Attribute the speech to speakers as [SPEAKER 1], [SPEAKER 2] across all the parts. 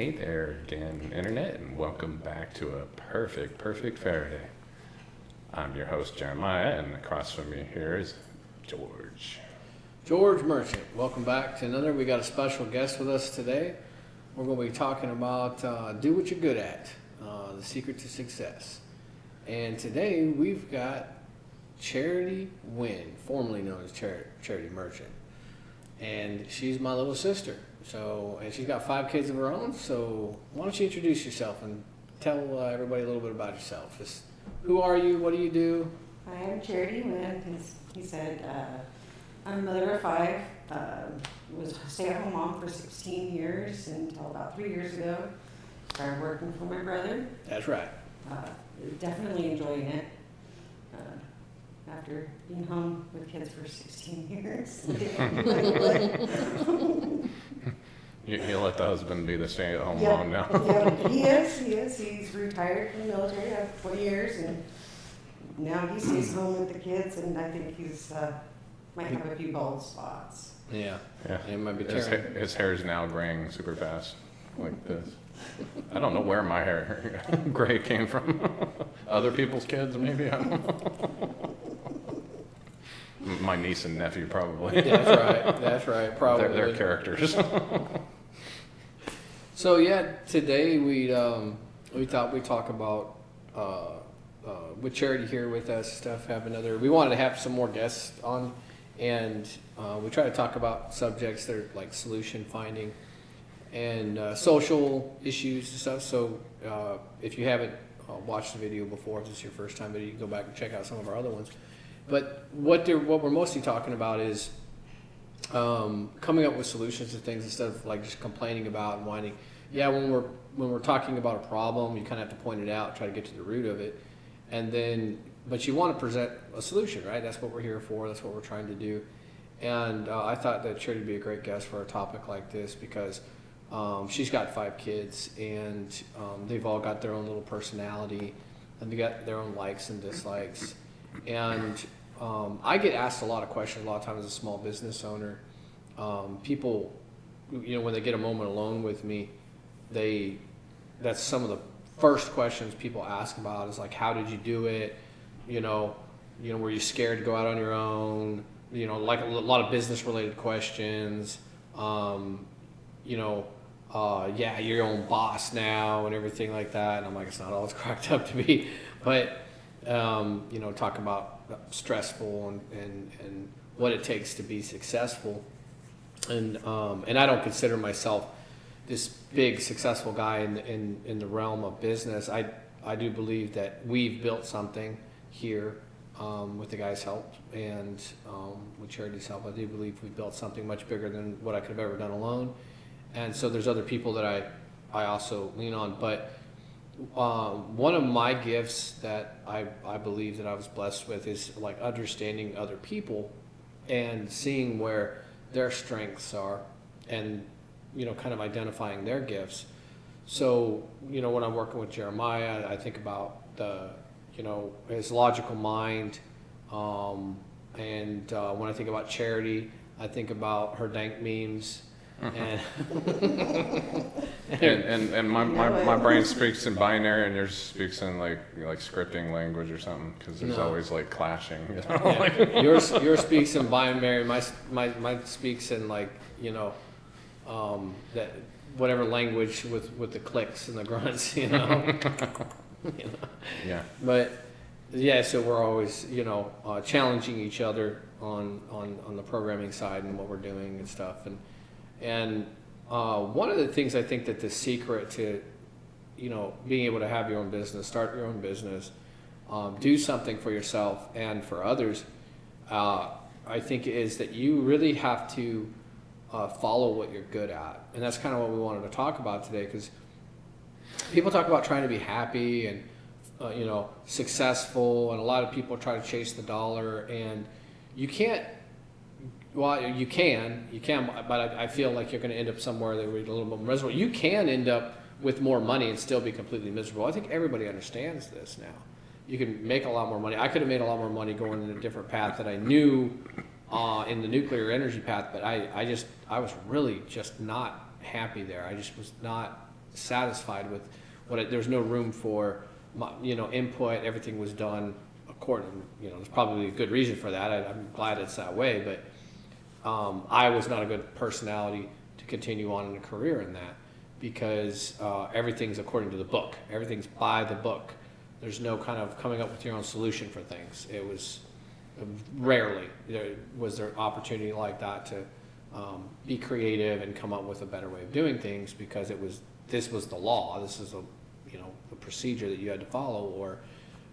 [SPEAKER 1] Hey there again, Internet, and welcome back to a perfect Faraday. I'm your host, Jeremiah, and across from me here is George.
[SPEAKER 2] George Merchant, welcome back to another. We got a special guest with us today. We're going to be talking about do what you're good at, the secret to success. And today we've got Charity Wynn, formerly known as Charity Merchant. And she's my little sister. And she's got 5 kids of her own. So why don't you introduce yourself and tell everybody a little bit about yourself? Just who are you? What do you do?
[SPEAKER 3] I am Charity Wynn. He said, I'm a mother of 5. Was a stay-at-home mom for 16 years until about 3 years ago. Started working for my brother.
[SPEAKER 2] That's right.
[SPEAKER 3] Definitely enjoying it. After being home with kids for 16 years.
[SPEAKER 1] You let the husband be the stay-at-home mom now.
[SPEAKER 3] Yeah, he is. He's retired from the military after 20 years, and now he stays home with the kids, and I think he's might have a few bald spots.
[SPEAKER 2] Yeah.
[SPEAKER 1] It
[SPEAKER 2] might be
[SPEAKER 1] his hair is now graying super fast, like this. I don't know where my hair gray came from. Other people's kids, maybe? I don't know. My niece and nephew, probably.
[SPEAKER 2] That's right. Probably.
[SPEAKER 1] They're characters.
[SPEAKER 2] So yeah, today we thought we'd talk about with Charity here with us stuff. We wanted to have some more guests on, and we try to talk about subjects that are like solution finding and social issues and stuff. So if you haven't watched the video before, if this is your first time video, you can go back and check out some of our other ones. But what we're mostly talking about is coming up with solutions to things instead of like just complaining about and whining. Yeah, when we're talking about a problem, you kind of have to point it out, try to get to the root of it, but you want to present a solution, right? That's what we're here for. That's what we're trying to do. And I thought that Charity would be a great guest for a topic like this because she's got 5 kids, and they've all got their own little personality, and they got their own likes and dislikes. And I get asked a lot of questions a lot of times as a small business owner. People, when they get a moment alone with me, that's some of the first questions people ask about is like, how did you do it? Were you scared to go out on your own? Like a lot of business related questions. You're your own boss now and everything like that. And I'm like, it's not all it's cracked up to be, but talk about stressful and what it takes to be successful. And I don't consider myself this big successful guy in the realm of business. I do believe that we've built something here with the guys' help and with Charity's help. I do believe we built something much bigger than what I could have ever done alone. And so there's other people that I also lean on. But one of my gifts that I believe that I was blessed with is like understanding other people and seeing where their strengths are and kind of identifying their gifts. So when I'm working with Jeremiah, I think about his logical mind, and when I think about Charity, I think about her dank memes. And
[SPEAKER 1] my brain speaks in binary and yours speaks in like scripting language or something because there's always like clashing.
[SPEAKER 2] Yeah. Yours speaks in binary. Mine speaks in like that whatever language with the clicks and the grunts.
[SPEAKER 1] Yeah.
[SPEAKER 2] But yeah, so we're always challenging each other on the programming side and what we're doing and stuff and one of the things I think that the secret to, being able to have your own business, start your own business, do something for yourself and for others, I think is that you really have to follow what you're good at. And that's kind of what we wanted to talk about today because people talk about trying to be happy and, successful, and a lot of people try to chase the dollar, and you can't. Well, you can, but I feel like you're going to end up somewhere that we're a little bit miserable. You can end up with more money and still be completely miserable. I think everybody understands this now. You can make a lot more money. I could have made a lot more money going in a different path that I knew in the nuclear energy path, but I was really just not happy there. I just was not satisfied with there was no room for input. Everything was done according. There's probably a good reason for that. I'm glad it's that way, but I was not a good personality to continue on in a career in that, because everything's according to the book. Everything's by the book. There's no kind of coming up with your own solution for things. It was rarely was there opportunity like that to be creative and come up with a better way of doing things, because this was the law. This is a procedure that you had to follow, or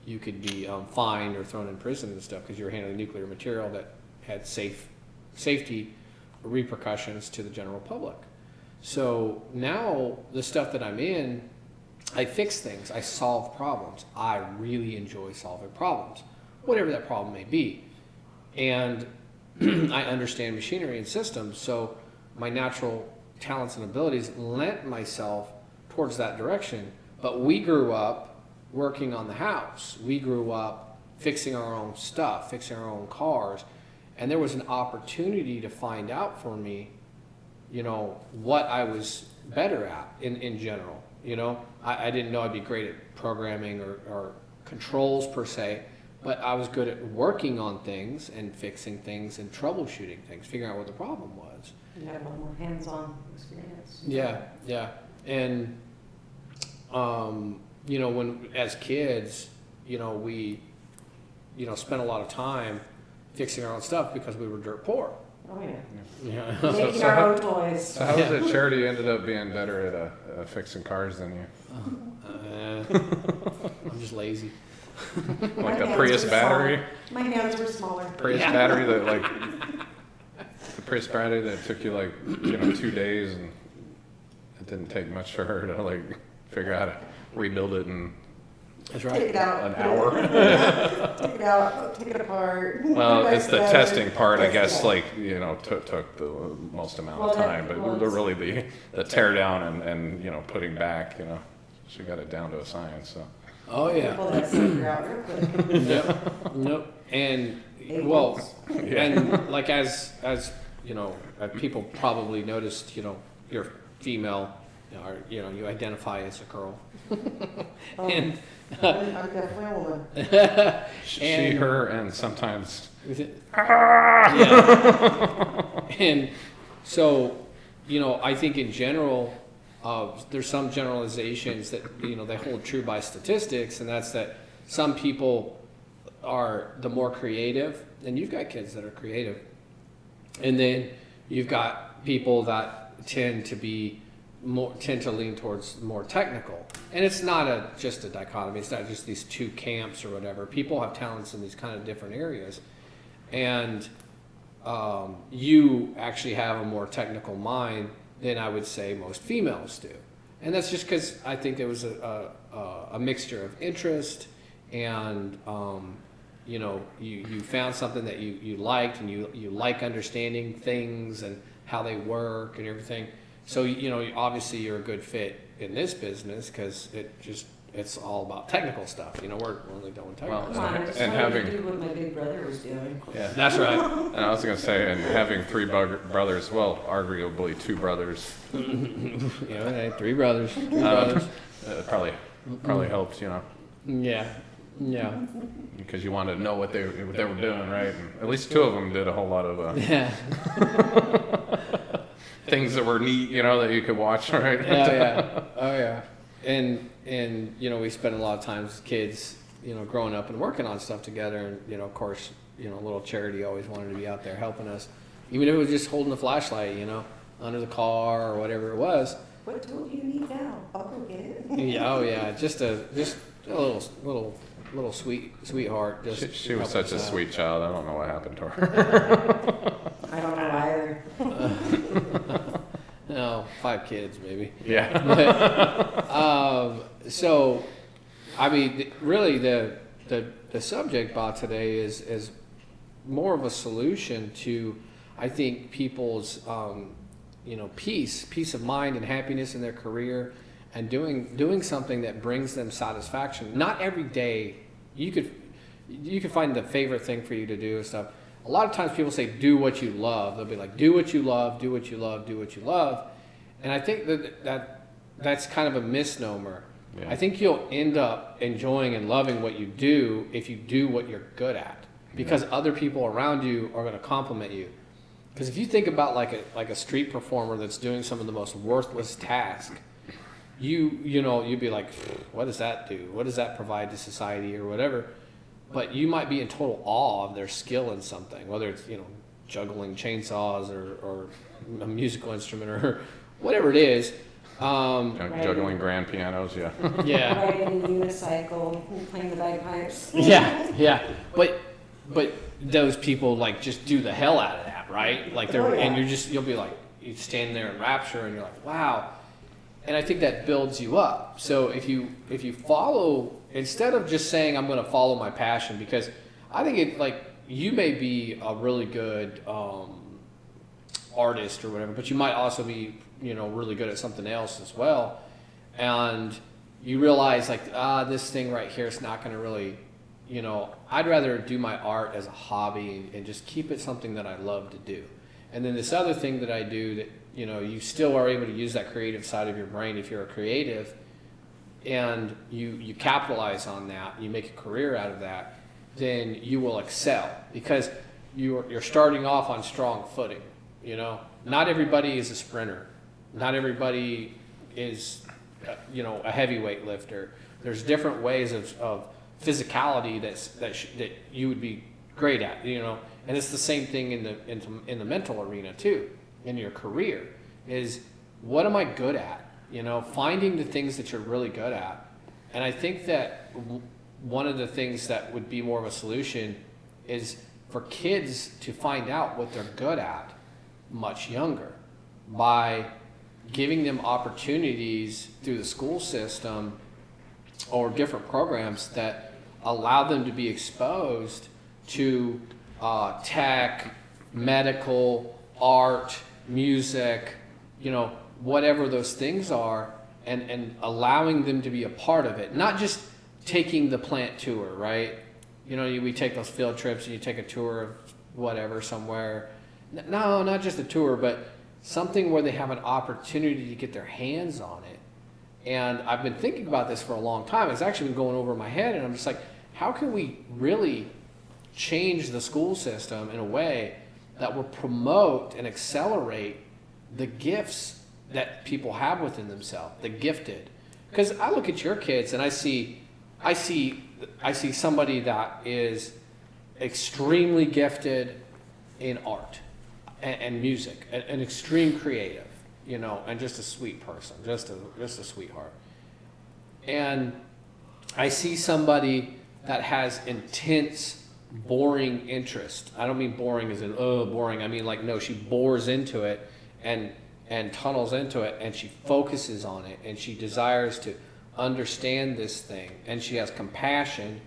[SPEAKER 2] you could be fined or thrown in prison and stuff because you were handling nuclear material that had safety repercussions to the general public. So now the stuff that I'm in, I fix things, I solve problems. I really enjoy solving problems, whatever that problem may be. And I understand machinery and systems, so my natural talents and abilities lent myself towards that direction. But we grew up working on the house. We grew up fixing our own stuff, fixing our own cars. And there was an opportunity to find out for me, what I was better at in general. I didn't know I'd be great at programming or controls per se, but I was good at working on things and fixing things and troubleshooting things, figuring out what the problem was.
[SPEAKER 3] You had a little more hands-on experience.
[SPEAKER 2] Yeah. And, when as kids, we, spent a lot of time fixing our own stuff because we were dirt poor.
[SPEAKER 3] Oh, yeah.
[SPEAKER 2] Yeah.
[SPEAKER 3] Making our own toys.
[SPEAKER 1] So how was it Charity ended up being better at fixing cars than you?
[SPEAKER 2] I'm just lazy.
[SPEAKER 1] Like the Prius battery?
[SPEAKER 3] My hands were smaller.
[SPEAKER 1] Prius battery that the Prius battery that took you 2 days, and it didn't take much for her to figure out how to rebuild it in
[SPEAKER 2] That's
[SPEAKER 3] Take
[SPEAKER 2] right.
[SPEAKER 3] it out.
[SPEAKER 1] an hour.
[SPEAKER 3] Take it out. Take it apart.
[SPEAKER 1] Well,
[SPEAKER 3] put it
[SPEAKER 1] it's
[SPEAKER 3] back
[SPEAKER 1] the
[SPEAKER 3] together.
[SPEAKER 1] testing part, I
[SPEAKER 3] Test
[SPEAKER 1] guess,
[SPEAKER 3] it out.
[SPEAKER 1] took the most amount
[SPEAKER 3] Well,
[SPEAKER 1] of time, but
[SPEAKER 3] it's-
[SPEAKER 1] really the tear down and putting back, she got it down to a science, so.
[SPEAKER 2] Oh yeah.
[SPEAKER 3] Pull that sucker out real quick.
[SPEAKER 2] Nope. And
[SPEAKER 3] Eight
[SPEAKER 2] well,
[SPEAKER 3] volts.
[SPEAKER 2] and as people probably noticed, you're female, or you identify as a girl,
[SPEAKER 3] Oh,
[SPEAKER 2] and
[SPEAKER 3] I'm definitely a woman.
[SPEAKER 1] She,
[SPEAKER 2] And-
[SPEAKER 1] her, and sometimes,
[SPEAKER 2] yeah. And so, I think in general, there's some generalizations that they hold true by statistics, and that's that some people are the more creative, and you've got kids that are creative, and then you've got people that tend to lean towards more technical. And it's not just a dichotomy. It's not just these two camps or whatever. People have talents in these kind of different areas, and you actually have a more technical mind than I would say most females do. And that's just because I think there was a mixture of interest, and you found something that you liked, and you like understanding things and how they work and everything. So obviously you're a good fit in this business because it's all about technical stuff. We're only doing technical
[SPEAKER 1] Well,
[SPEAKER 3] Come on, I
[SPEAKER 1] And
[SPEAKER 3] just wanted
[SPEAKER 1] having-
[SPEAKER 3] to do what my big brother was doing.
[SPEAKER 1] yeah.
[SPEAKER 2] That's right.
[SPEAKER 1] And I was gonna say, and having three brothers, well, arguably two brothers,
[SPEAKER 2] Hey, three brothers.
[SPEAKER 1] probably helped,
[SPEAKER 2] Yeah.
[SPEAKER 1] because you wanted to know what they were doing, right? And at least two of them did a whole lot of
[SPEAKER 2] Yeah.
[SPEAKER 1] things that were neat, that you could watch, right?
[SPEAKER 2] Oh yeah. And we spent a lot of time as kids, growing up and working on stuff together, and of course, little Charity always wanted to be out there helping us, even if it was just holding the flashlight, under the car or whatever it was.
[SPEAKER 3] What tool do you need now? I'll go get it.
[SPEAKER 2] Yeah, oh yeah, just a little sweetheart. Just
[SPEAKER 1] She was
[SPEAKER 2] helping
[SPEAKER 1] such a
[SPEAKER 2] us out.
[SPEAKER 1] sweet child. I don't know what happened to her.
[SPEAKER 3] I don't know either.
[SPEAKER 2] No, 5 kids maybe.
[SPEAKER 1] Yeah.
[SPEAKER 2] So, I mean, really, the subject about today is more of a solution to, I think, people's peace of mind and happiness in their career, and doing something that brings them satisfaction. Not every day you could find the favorite thing for you to do and stuff. A lot of times people say do what you love. They'll be like, do what you love, do what you love, do what you love. And I think that that's kind of a misnomer.
[SPEAKER 1] Yeah.
[SPEAKER 2] I think you'll end up enjoying and loving what you do if you do what you're good at, because other people around you are going to compliment you. Because if you think about like a street performer that's doing some of the most worthless tasks, you'd be like, what does that do? What does that provide to society or whatever? But you might be in total awe of their skill in something, whether it's juggling chainsaws or a musical instrument or whatever it is.
[SPEAKER 1] Juggling grand pianos, yeah.
[SPEAKER 2] Yeah.
[SPEAKER 3] Riding a unicycle, playing the bagpipes.
[SPEAKER 2] Yeah. But those people like just do the hell out of that, right? Like they're,
[SPEAKER 3] Oh, yeah.
[SPEAKER 2] and you'll be like, you stand there in rapture and you're like, wow. And I think that builds you up. So if you follow, instead of just saying I'm going to follow my passion, because I think it, like, you may be a really good artist or whatever, but you might also be really good at something else as well, and you realize like this thing right here is not going to really, I'd rather do my art as a hobby and just keep it something that I love to do. And then this other thing that I do that you still are able to use that creative side of your brain if you're a creative, and you capitalize on that, you make a career out of that, then you will excel, because you're starting off on strong footing. Not everybody is a sprinter. Not everybody is, a heavyweight lifter. There's different ways of physicality that you would be great at, and it's the same thing in the mental arena too. In your career, is what am I good at? Finding the things that you're really good at. And I think that one of the things that would be more of a solution is for kids to find out what they're good at much younger, by giving them opportunities through the school system or different programs that allow them to be exposed to tech, medical, art, music, whatever those things are, and allowing them to be a part of it. Not just taking the plant tour, right? We take those field trips and you take a tour of whatever somewhere. No, not just a tour, but something where they have an opportunity to get their hands on it. And I've been thinking about this for a long time. It's actually been going over my head, and I'm just like, how can we really change the school system in a way that will promote and accelerate the gifts that people have within themselves, the gifted? Because I look at your kids and I see somebody that is extremely gifted in art and music, an extreme creative, and just a sweet person, just a sweetheart. And I see somebody that has intense, boring interest. I don't mean boring as in, boring. I mean like, no, she bores into it and tunnels into it, and she focuses on it, and she desires to understand this thing, and she has compassion,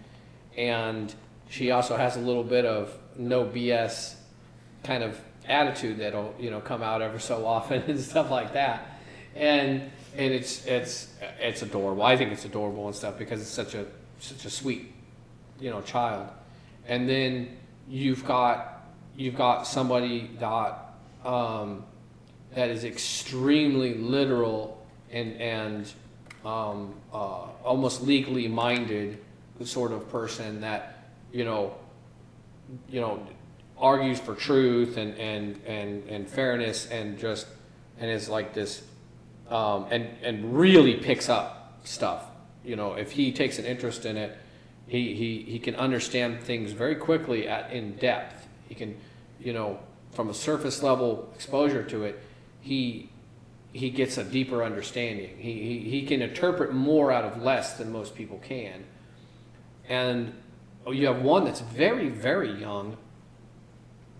[SPEAKER 2] and she also has a little bit of no BS kind of attitude that'll come out ever so often and stuff like that, and it's adorable. I think it's adorable and stuff, because it's such a sweet child. And then you've got somebody that that is extremely literal and almost legally minded sort of person that argues for truth and fairness, and is like this, and really picks up stuff. If he takes an interest in it, he can understand things very quickly in depth. He can, from a surface level exposure to it, he gets a deeper understanding. He can interpret more out of less than most people can. And you have one that's very, very young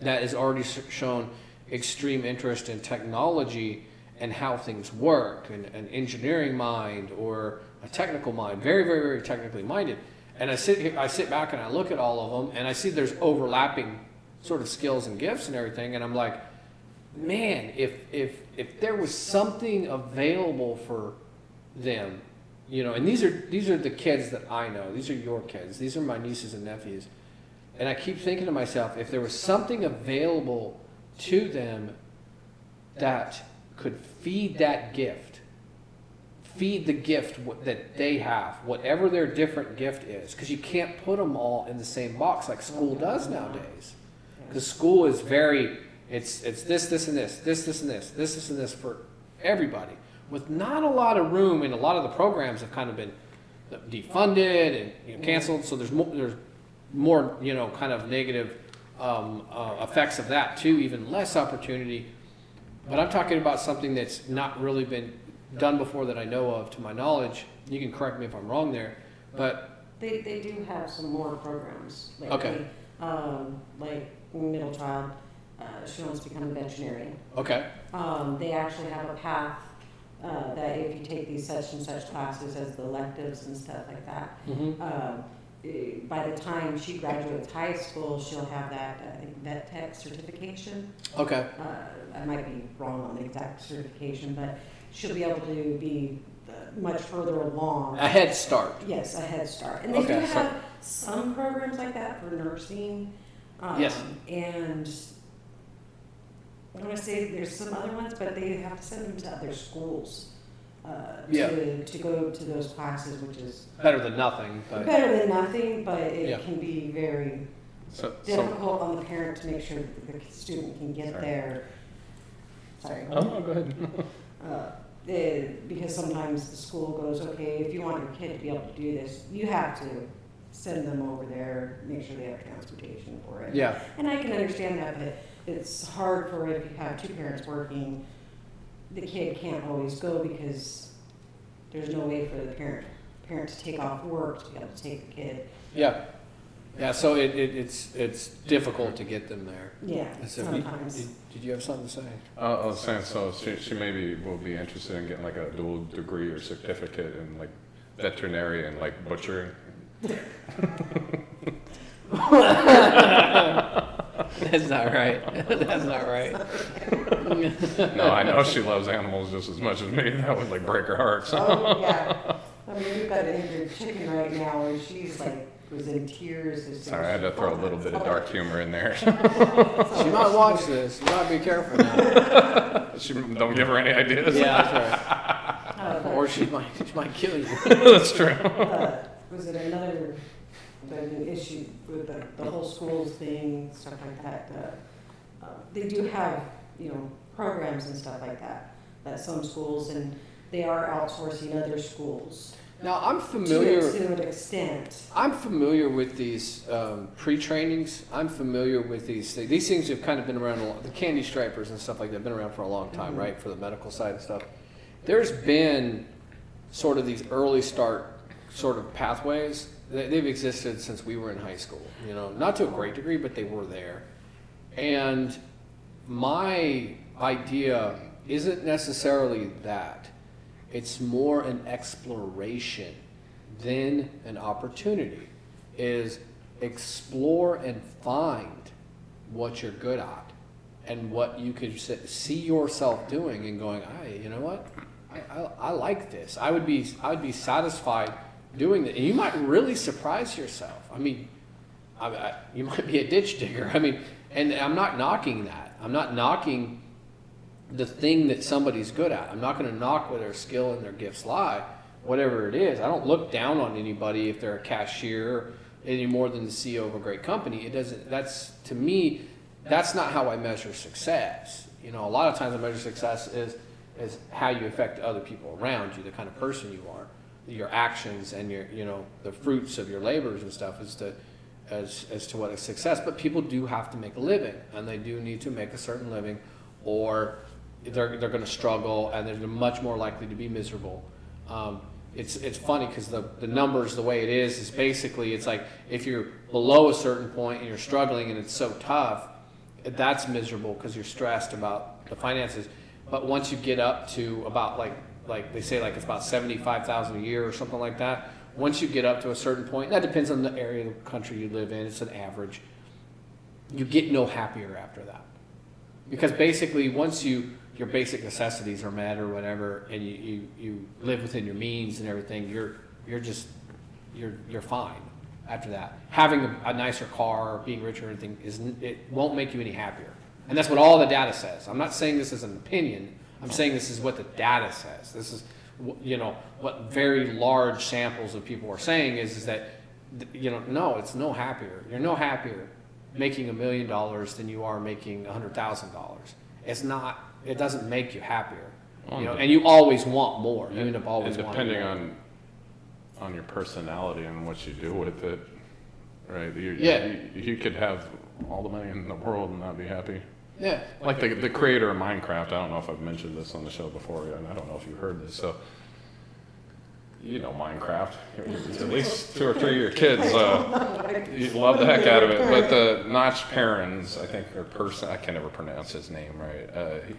[SPEAKER 2] that has already shown extreme interest in technology and how things work, and an engineering mind or a technical mind, very, very, very technically minded. And I sit back and I look at all of them, and I see there's overlapping sort of skills and gifts and everything, and I'm like, man, if there was something available for them, and these are the kids that I know. These are your kids. These are my nieces and nephews. And I keep thinking to myself, if there was something available to them that could feed that gift, feed the gift that they have, whatever their different gift is, because you can't put them all in the same box like school does nowadays. Because school is it's this and this for everybody, with not a lot of room, and a lot of the programs have kind of been defunded and canceled. So there's more kind of negative effects of that too, even less opportunity. But I'm talking about something that's not really been done before that I know of, to my knowledge. You can correct me if I'm wrong there, but
[SPEAKER 3] They do have some more programs lately.
[SPEAKER 2] Okay.
[SPEAKER 3] Like middle child, she wants to become a veterinarian.
[SPEAKER 2] okay,
[SPEAKER 3] They actually have a path that if you take these such and such classes as the electives and stuff like that, by the time she graduates high school, she'll have that, I think, vet tech certification.
[SPEAKER 2] okay,
[SPEAKER 3] I might be wrong on the exact certification, but she'll be able to be much further along.
[SPEAKER 2] a head start.
[SPEAKER 3] Yes, a head start. And they
[SPEAKER 2] Okay,
[SPEAKER 3] do
[SPEAKER 2] so-
[SPEAKER 3] have some programs like that for nursing.
[SPEAKER 2] Yes.
[SPEAKER 3] And I want to say there's some other ones, but they have to send them to other schools
[SPEAKER 2] Yeah.
[SPEAKER 3] to go to those classes, which is
[SPEAKER 2] Better than nothing, but
[SPEAKER 3] better than nothing, but it
[SPEAKER 2] Yeah.
[SPEAKER 3] can be very
[SPEAKER 1] So,
[SPEAKER 3] difficult on the parent to make sure that the student can get
[SPEAKER 1] Sorry.
[SPEAKER 3] there. Sorry.
[SPEAKER 1] oh, no, go ahead.
[SPEAKER 3] Because sometimes the school goes, okay, if you want your kid to be able to do this, you have to send them over there, make sure they have transportation for it.
[SPEAKER 2] yeah,
[SPEAKER 3] And I can understand that, but it's hard for if you have two parents working, the kid can't always go because there's no way for the parent to take off work to be able to take the kid.
[SPEAKER 2] yeah. So it's difficult to get them there.
[SPEAKER 3] Yeah,
[SPEAKER 2] So
[SPEAKER 3] sometimes.
[SPEAKER 2] did you have something to say?
[SPEAKER 1] I was saying, so she maybe will be interested in getting like a dual degree or certificate in like veterinarian, like butchering.
[SPEAKER 2] That's not right. That's not right.
[SPEAKER 1] No, I know she loves animals just as much as me. That would like break her heart. So.
[SPEAKER 3] Oh, yeah. I mean, we've got an injured chicken right now, and she's like, was in tears. As soon
[SPEAKER 1] Sorry, I had to throw a little bit of dark humor in there.
[SPEAKER 2] She might watch this. You might be careful now.
[SPEAKER 1] Don't give her any ideas.
[SPEAKER 2] Yeah, that's right. Or she might kill you.
[SPEAKER 1] That's true.
[SPEAKER 3] Was it another an issue with the whole schools thing, stuff like that? They do have, programs and stuff like that some schools, and they are outsourcing other schools.
[SPEAKER 2] Now I'm familiar.
[SPEAKER 3] To an extent.
[SPEAKER 2] I'm familiar with these pre-trainings. I'm familiar with these things. These things have kind of been around a lot. The candy stripers and stuff like that have been around for a long time, right? For the medical side and stuff. There's been sort of these early start sort of pathways. They've existed since we were in high school. Not to a great degree, but they were there. And my idea isn't necessarily that. It's more an exploration than an opportunity. Is explore and find what you're good at and what you could see yourself doing and going, you know what? I like this. I would be satisfied doing it. And you might really surprise yourself. I mean, you might be a ditch digger. I mean, and I'm not knocking that. I'm not knocking the thing that somebody's good at. I'm not going to knock where their skill and their gifts lie, whatever it is. I don't look down on anybody if they're a cashier any more than the CEO of a great company. To me, that's not how I measure success. A lot of times I measure success is how you affect other people around you, the kind of person you are, your actions and your, the fruits of your labors and stuff as to what is success. But people do have to make a living, and they do need to make a certain living, or they're going to struggle, and they're much more likely to be miserable. It's funny because the numbers, the way it is basically, it's like if you're below a certain point and you're struggling and it's so tough, that's miserable because you're stressed about the finances. But once you get up to about like they say, like it's about $75,000 a year or something like that. Once you get up to a certain point, that depends on the area of the country you live in. It's an average. You get no happier after that, because basically once your basic necessities are met or whatever, and you live within your means and everything, you're fine after that. Having a nicer car or being richer or anything it won't make you any happier. And that's what all the data says. I'm not saying this as an opinion. I'm saying this is what the data says. This is, what very large samples of people are saying is that, no, it's no happier. You're no happier making $1 million than you are making $100,000. It's not, it doesn't make you happier. And you always want more. You end up always wanting more.
[SPEAKER 1] Depending on your personality and what you do with it, right? You could have all the money in the world and not be happy.
[SPEAKER 2] Yeah.
[SPEAKER 1] Like the creator of Minecraft, I don't know if I've mentioned this on the show before, and I don't know if you've heard this. So, Minecraft. At least 2 or 3 of your kids you love the heck out of it. But the Notch Perrins, I think, or Persson, I can never pronounce his name right.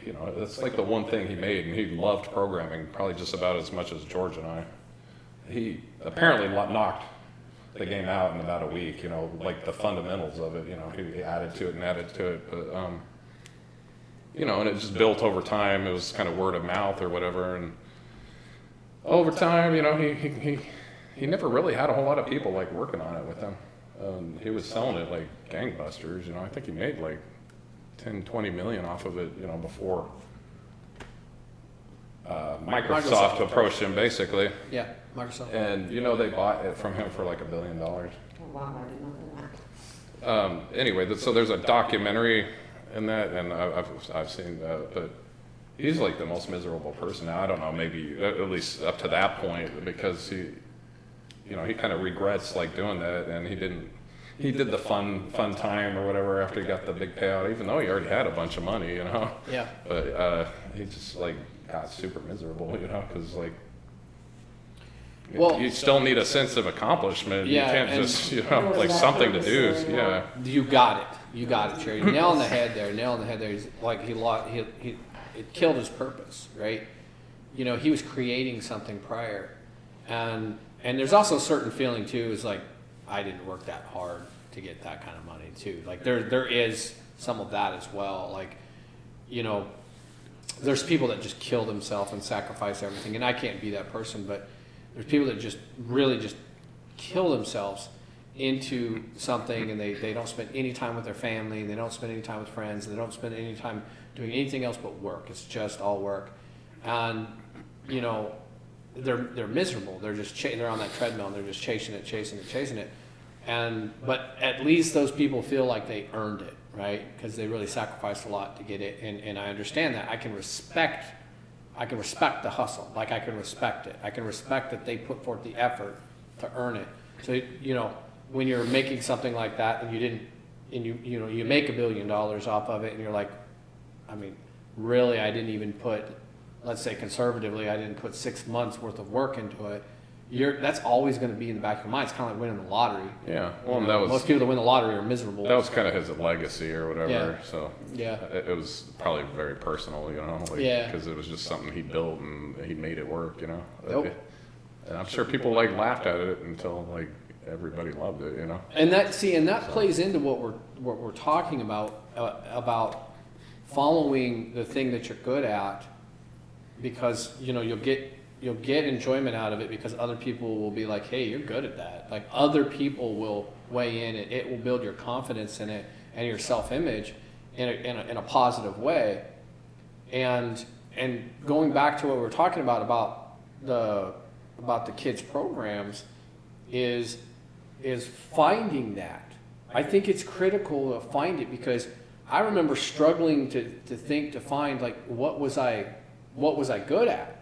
[SPEAKER 1] It's like the one thing he made, and he loved programming probably just about as much as George and I. He apparently knocked the game out in about a week. Like the fundamentals of it. He added to it, but. And it just built over time. It was kind of word of mouth or whatever, and over time, he never really had a whole lot of people like working on it with him. He was selling it like gangbusters. I think he made like 10, 20 million off of it. Before Microsoft approached him, basically.
[SPEAKER 2] Yeah, Microsoft.
[SPEAKER 1] And they bought it from him for like $1 billion.
[SPEAKER 3] Wow, I didn't know that.
[SPEAKER 1] Anyway, so there's a documentary in that, and I've seen that, but he's like the most miserable person now. I don't know, maybe at least up to that point, because he kind of regrets like doing that, and he did the fun time or whatever after he got the big payout, even though he already had a bunch of money,
[SPEAKER 2] Yeah.
[SPEAKER 1] But he just like got super miserable, because like.
[SPEAKER 2] Well,
[SPEAKER 1] you still need a sense of accomplishment.
[SPEAKER 2] Yeah,
[SPEAKER 1] you can't
[SPEAKER 2] and
[SPEAKER 1] just, like something to do. Yeah.
[SPEAKER 2] You got it, Cherry. Nail on the head there. He's like it killed his purpose, right? He was creating something prior, and there's also a certain feeling too. Is like I didn't work that hard to get that kind of money too. Like there is some of that as well. Like there's people that just kill themselves and sacrifice everything, and I can't be that person, but. There's people that just really just kill themselves into something, and they don't spend any time with their family, they don't spend any time with friends, they don't spend any time doing anything else but work. It's just all work, and they're miserable. They're just they're on that treadmill, and they're just chasing it, but at least those people feel like they earned it, right? Because they really sacrificed a lot to get it, and I understand that. I can respect the hustle. Like I can respect it. I can respect that they put forth the effort to earn it. So when you're making something like that and you make $1 billion off of it, and you're like, really, I didn't even put, let's say conservatively, I didn't put 6 months worth of work into it. That's always going to be in the back of your mind. It's kind of like winning the lottery.
[SPEAKER 1] Yeah. Well, that was
[SPEAKER 2] most people that win the lottery are miserable.
[SPEAKER 1] That was kind of his legacy or whatever.
[SPEAKER 2] Yeah.
[SPEAKER 1] So
[SPEAKER 2] yeah,
[SPEAKER 1] it was probably very personal, because it was just something he built and he made it work,
[SPEAKER 2] Nope.
[SPEAKER 1] And I'm sure people laughed at it until everybody loved it,
[SPEAKER 2] And that plays into what we're talking about following the thing that you're good at, because you'll get enjoyment out of it because other people will be like, hey, you're good at that. Like other people will weigh in, and it will build your confidence in it and your self-image in a positive way. And going back to what we were talking about the kids' programs is finding that. I think it's critical to find it, because I remember struggling to find like what was I good at.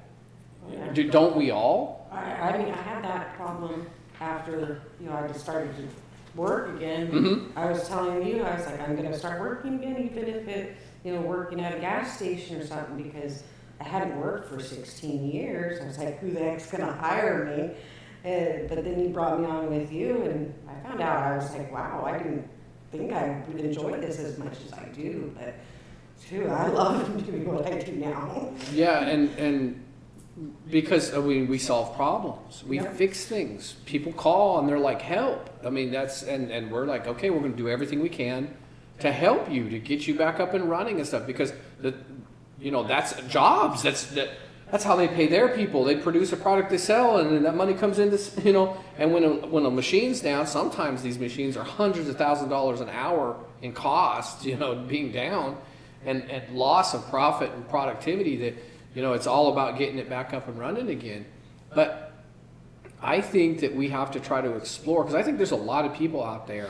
[SPEAKER 2] Don't we all?
[SPEAKER 3] I had that problem after, I just started to work again.
[SPEAKER 2] Mm-hmm.
[SPEAKER 3] I was telling you, I was like, I'm going to start working again, even if it, working at a gas station or something, because I hadn't worked for 16 years. I was like, who the heck's going to hire me? But then you brought me on with you, and I found out, I was like, wow, I didn't think I would enjoy this as much as I do, but I love doing what I do now.
[SPEAKER 2] Yeah, and because we solve problems, we fix things. People call and they're like, help. And we're like, okay, we're going to do everything we can to help you, to get you back up and running and stuff, because that's jobs. That's how they pay their people. They produce a product they sell, and then that money comes into, and when a machine's down, sometimes these machines are hundreds of thousands of dollars an hour in cost, being down. and loss of profit and productivity that, you know, it's all about getting it back up and running again. But I think that we have to try to explore, because I think there's a lot of people out there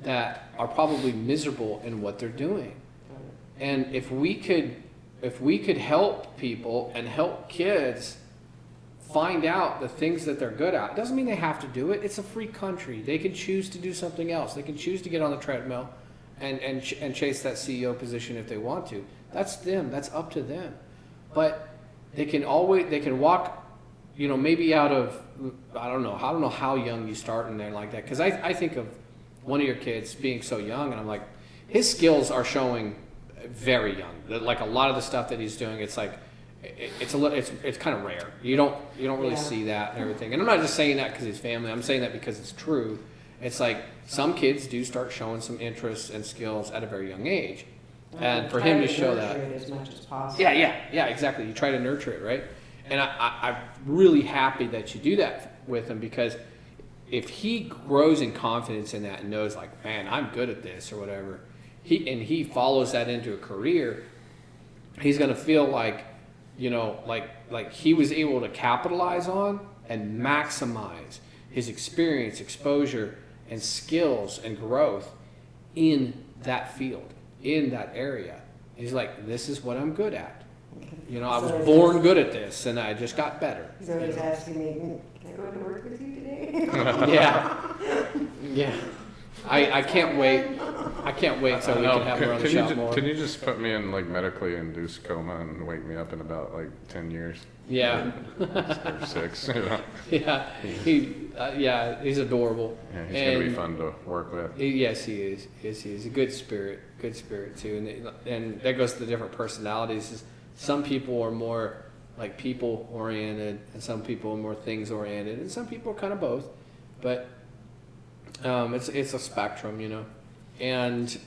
[SPEAKER 2] that are probably miserable in what they're doing. And if we could help people and help kids find out the things that they're good at, it doesn't mean they have to do it. It's a free country. They can choose to do something else. They can choose to get on the treadmill and chase that CEO position if they want to. That's them. That's up to them. But they can walk, you know, maybe out of, I don't know how young you start in there like that. Because I think of one of your kids being so young, and I'm like, his skills are showing very young. Like a lot of the stuff that he's doing, it's like, it's kind of rare. You don't really see that and everything. And I'm not just saying that because he's family. I'm saying that because it's true. It's like some kids do start showing some interests and skills at a very young age, and for him to show that,
[SPEAKER 3] as much as possible.
[SPEAKER 2] yeah, exactly. You try to nurture it, right? And I'm really happy that you do that with him, because if he grows in confidence in that and knows, like, man, I'm good at this or whatever, he follows that into a career, he's gonna feel like, you know, like he was able to capitalize on and maximize his experience, exposure, and skills and growth in that field, in that area. And he's like, this is what I'm good at. You know, I was born good at this, and I just got better.
[SPEAKER 3] He's always asking me, can I go to work with you today?
[SPEAKER 2] Yeah. I can't wait. I can't wait till we can have her on the shop more.
[SPEAKER 1] Can you just put me in like medically induced coma and wake me up in about like 10 years?
[SPEAKER 2] Yeah.
[SPEAKER 1] Or 6, you know?
[SPEAKER 2] Yeah, he's adorable.
[SPEAKER 1] Yeah, he's going to be fun to work with.
[SPEAKER 2] Yes, he is. Yes, he is. A good spirit too. And that goes to the different personalities. Some people are more like people oriented, and some people are more things oriented, and some people are kind of both. But it's a spectrum, you know. And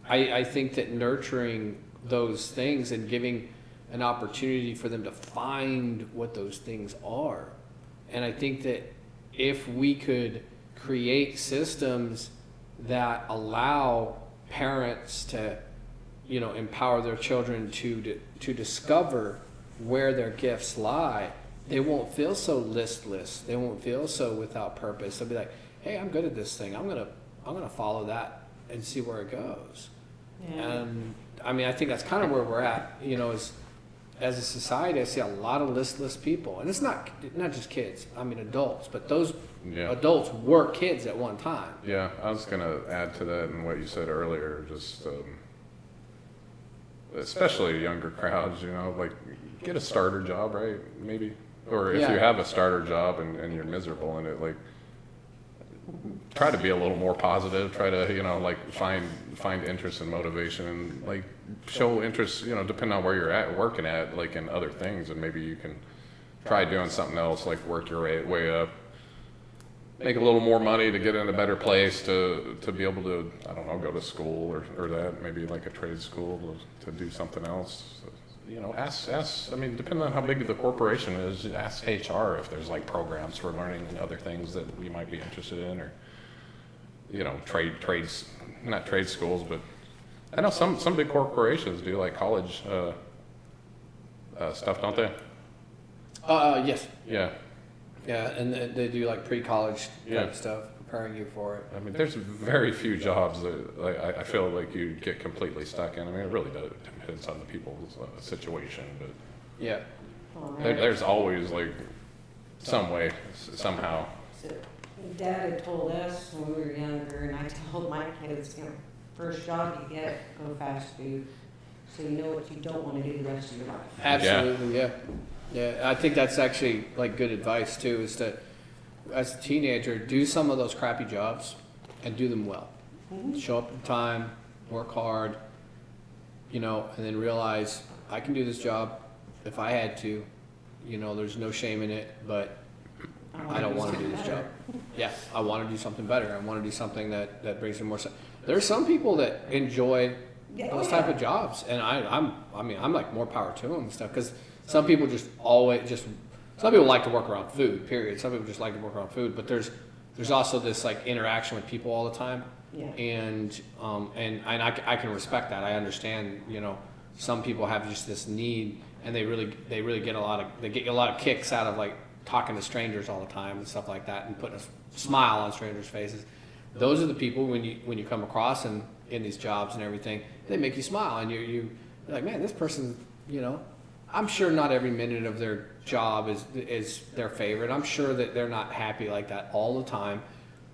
[SPEAKER 2] I think that nurturing those things and giving an opportunity for them to find what those things are. And I think that if we could create systems that allow parents to, you know, empower their children to discover where their gifts lie, they won't feel so listless. They won't feel so without purpose. They'll be like, hey, I'm good at this thing. I'm gonna follow that and see where it goes. Yeah. And I mean, I think that's kind of where we're at, you know, as a society. I see a lot of listless people, and it's not just kids. I mean, adults, but those adults were kids at one time.
[SPEAKER 1] Yeah, I was gonna add to that and what you said earlier, just especially younger crowds, you know, like get a starter job, right? Maybe, or if you have a starter job and you're miserable in it, like try to be a little more positive. Try to, you know, like find interest and motivation, and like show interest, you know, depending on where you're at working at, like in other things, and maybe you can try doing something else, like work your way up, make a little more money to get in a better place to be able to, I don't know, go to school or that, maybe like a trade school to do something else. You know, ask, I mean, depending on how big the corporation is, ask HR if there's like programs for learning other things that you might be interested in, or, you know, trades, not trade schools, but I know some big corporations do like college stuff, don't they?
[SPEAKER 2] Yes.
[SPEAKER 1] Yeah.
[SPEAKER 2] Yeah, and they do like pre-college type of stuff, preparing you for it.
[SPEAKER 1] I mean, there's very few jobs that like, I feel like you get completely stuck in. I mean, it really does, depends on the people's situation, but
[SPEAKER 2] yeah,
[SPEAKER 1] there's always like some way, somehow.
[SPEAKER 3] So Dad had told us when we were younger, and I told my kids, you know, first job you get, go fast food, so you know what you don't want to do the rest of your life.
[SPEAKER 2] absolutely, yeah. I think that's actually like good advice too, is to, as a teenager, do some of those crappy jobs and do them well. Mm-hmm. Show up on time, work hard, you know, and then realize I can do this job if I had to. You know, there's no shame in it, but I don't want to do this job. Yeah, I want to do something better. I want to do something that brings me more. There's some people that enjoy those type of jobs, and I'm like, more power to them and stuff, because some people some people like to work around food, period. Some people just like to work around food, but there's also this like interaction with people all the time.
[SPEAKER 3] Yeah.
[SPEAKER 2] And I can respect that. I understand, some people have just this need, and they really get a lot of kicks out of like talking to strangers all the time and stuff like that, and putting a smile on strangers' faces. Those are the people when you come across in these jobs and everything, they make you smile, and you're like, man, this person, I'm sure not every minute of their job is their favorite. I'm sure that they're not happy like that all the time,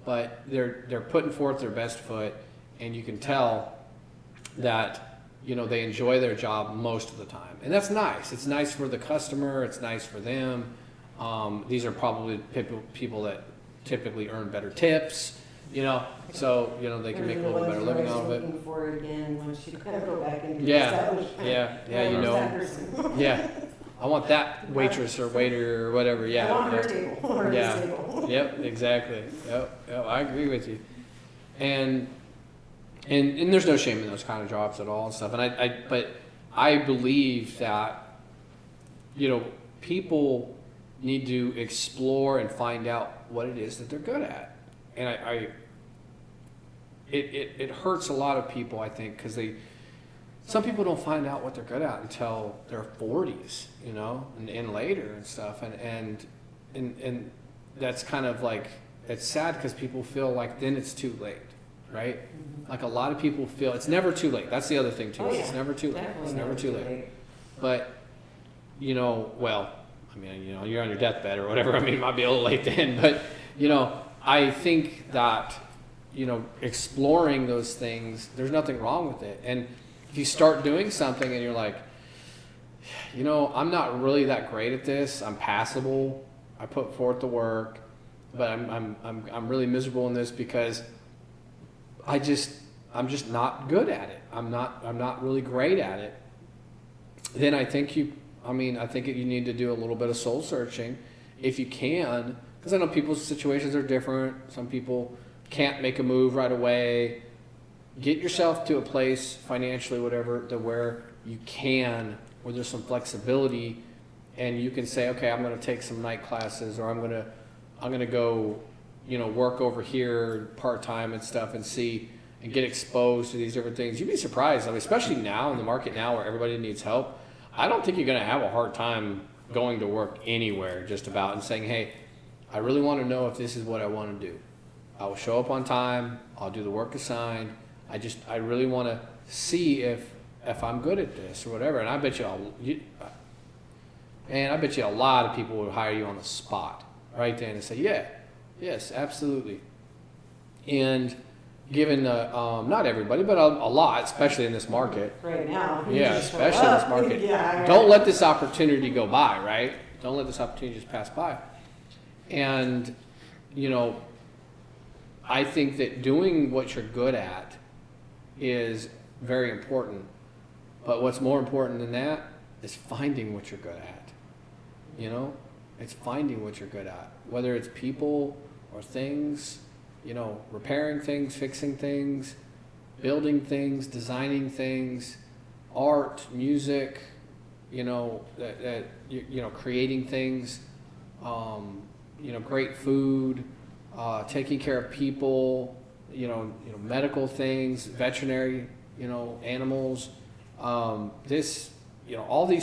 [SPEAKER 2] but they're putting forth their best foot, and you can tell that they enjoy their job most of the time, and that's nice. It's nice for the customer. It's nice for them. These are probably people that typically earn better tips, so they can make a little bit better living out of it.
[SPEAKER 3] Looking for again once you kind of go back into
[SPEAKER 2] Yeah,
[SPEAKER 3] establishment.
[SPEAKER 2] yeah. I want that waitress or waiter or whatever. Yeah,
[SPEAKER 3] I want her table or
[SPEAKER 2] yeah.
[SPEAKER 3] this table.
[SPEAKER 2] Yep, exactly. Yep, I agree with you. And there's no shame in those kind of jobs at all and stuff. But I believe that people need to explore and find out what it is that they're good at. And it hurts a lot of people, I think, because some people don't find out what they're good at until their 40s, and later and stuff. And that's kind of like, it's sad because people feel like then it's too late, right? Like a lot of people feel it's never too late. That's the other thing too.
[SPEAKER 3] Oh, yeah.
[SPEAKER 2] It's never too late.
[SPEAKER 3] Definitely
[SPEAKER 2] It's never too late. But, well, you're on your deathbed or whatever. It might be a little late then, but, I think that, exploring those things, there's nothing wrong with it. And if you start doing something and you're like, I'm not really that great at this. I'm passable. I put forth the work, but I'm really miserable in this because I'm just not good at it. I'm not really great at it. Then I think you need to do a little bit of soul searching if you can, because I know people's situations are different. Some people can't make a move right away. Get yourself to a place financially, whatever, to where you can, where there's some flexibility, and you can say, okay, I'm going to take some night classes, or I'm going to go, work over here part-time and stuff, and see and get exposed to these different things. You'd be surprised, especially now in the market now where everybody needs help. I don't think you're going to have a hard time going to work anywhere just about and saying, hey, I really want to know if this is what I want to do. I will show up on time. I'll do the work assigned. I really want to see if I'm good at this or whatever. And I bet you a lot of people would hire you on the spot right then and say, yeah, yes, absolutely. And given not everybody, but a lot, especially in this market.
[SPEAKER 3] Right now.
[SPEAKER 2] Yeah, especially in this market.
[SPEAKER 3] Yeah,
[SPEAKER 2] don't let this opportunity go by, right? Don't let this opportunity just pass by. And, I think that doing what you're good at is very important. But what's more important than that is finding what you're good at. It's finding what you're good at. Whether it's people or things, repairing things, fixing things, building things, designing things, art, music, creating things, great food, taking care of people, medical things, veterinary, animals. All these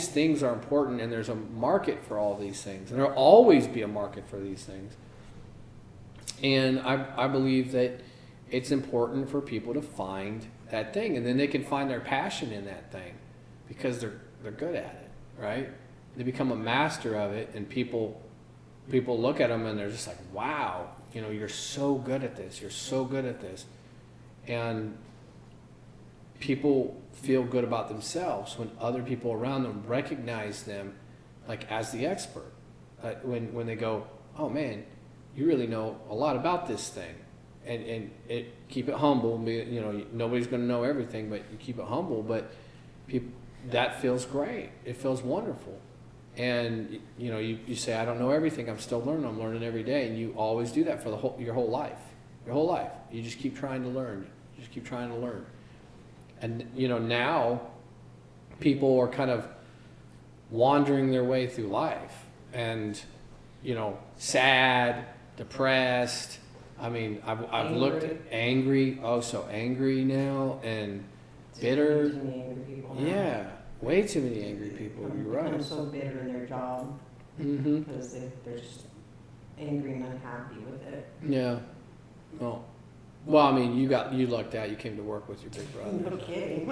[SPEAKER 2] things are important, and there's a market for all these things, and there'll always be a market for these things. And I believe that it's important for people to find that thing, and then they can find their passion in that thing because they're good at it, right? They become a master of it, and people look at them and they're just like, wow, you're so good at this. You're so good at this. And people feel good about themselves when other people around them recognize them like as the expert. When they go, oh man, you really know a lot about this thing. And keep it humble. Nobody's going to know everything, but you keep it humble. But that feels great. It feels wonderful. And you say, I don't know everything. I'm still learning. I'm learning every day. And you always do that for your whole life. Your whole life. You just keep trying to learn. You just keep trying to learn. And now people are kind of wandering their way through life, and sad, depressed, I mean, I've looked at angry, oh, so angry now, and bitter.
[SPEAKER 3] Too many angry people now.
[SPEAKER 2] Yeah, way too many angry people. You're
[SPEAKER 3] Become
[SPEAKER 2] right.
[SPEAKER 3] so bitter in their job
[SPEAKER 2] Mm-hmm.
[SPEAKER 3] because they're just angry and unhappy with it.
[SPEAKER 2] Yeah. Well, I mean, you lucked out. You came to work with your big brother.
[SPEAKER 3] No kidding.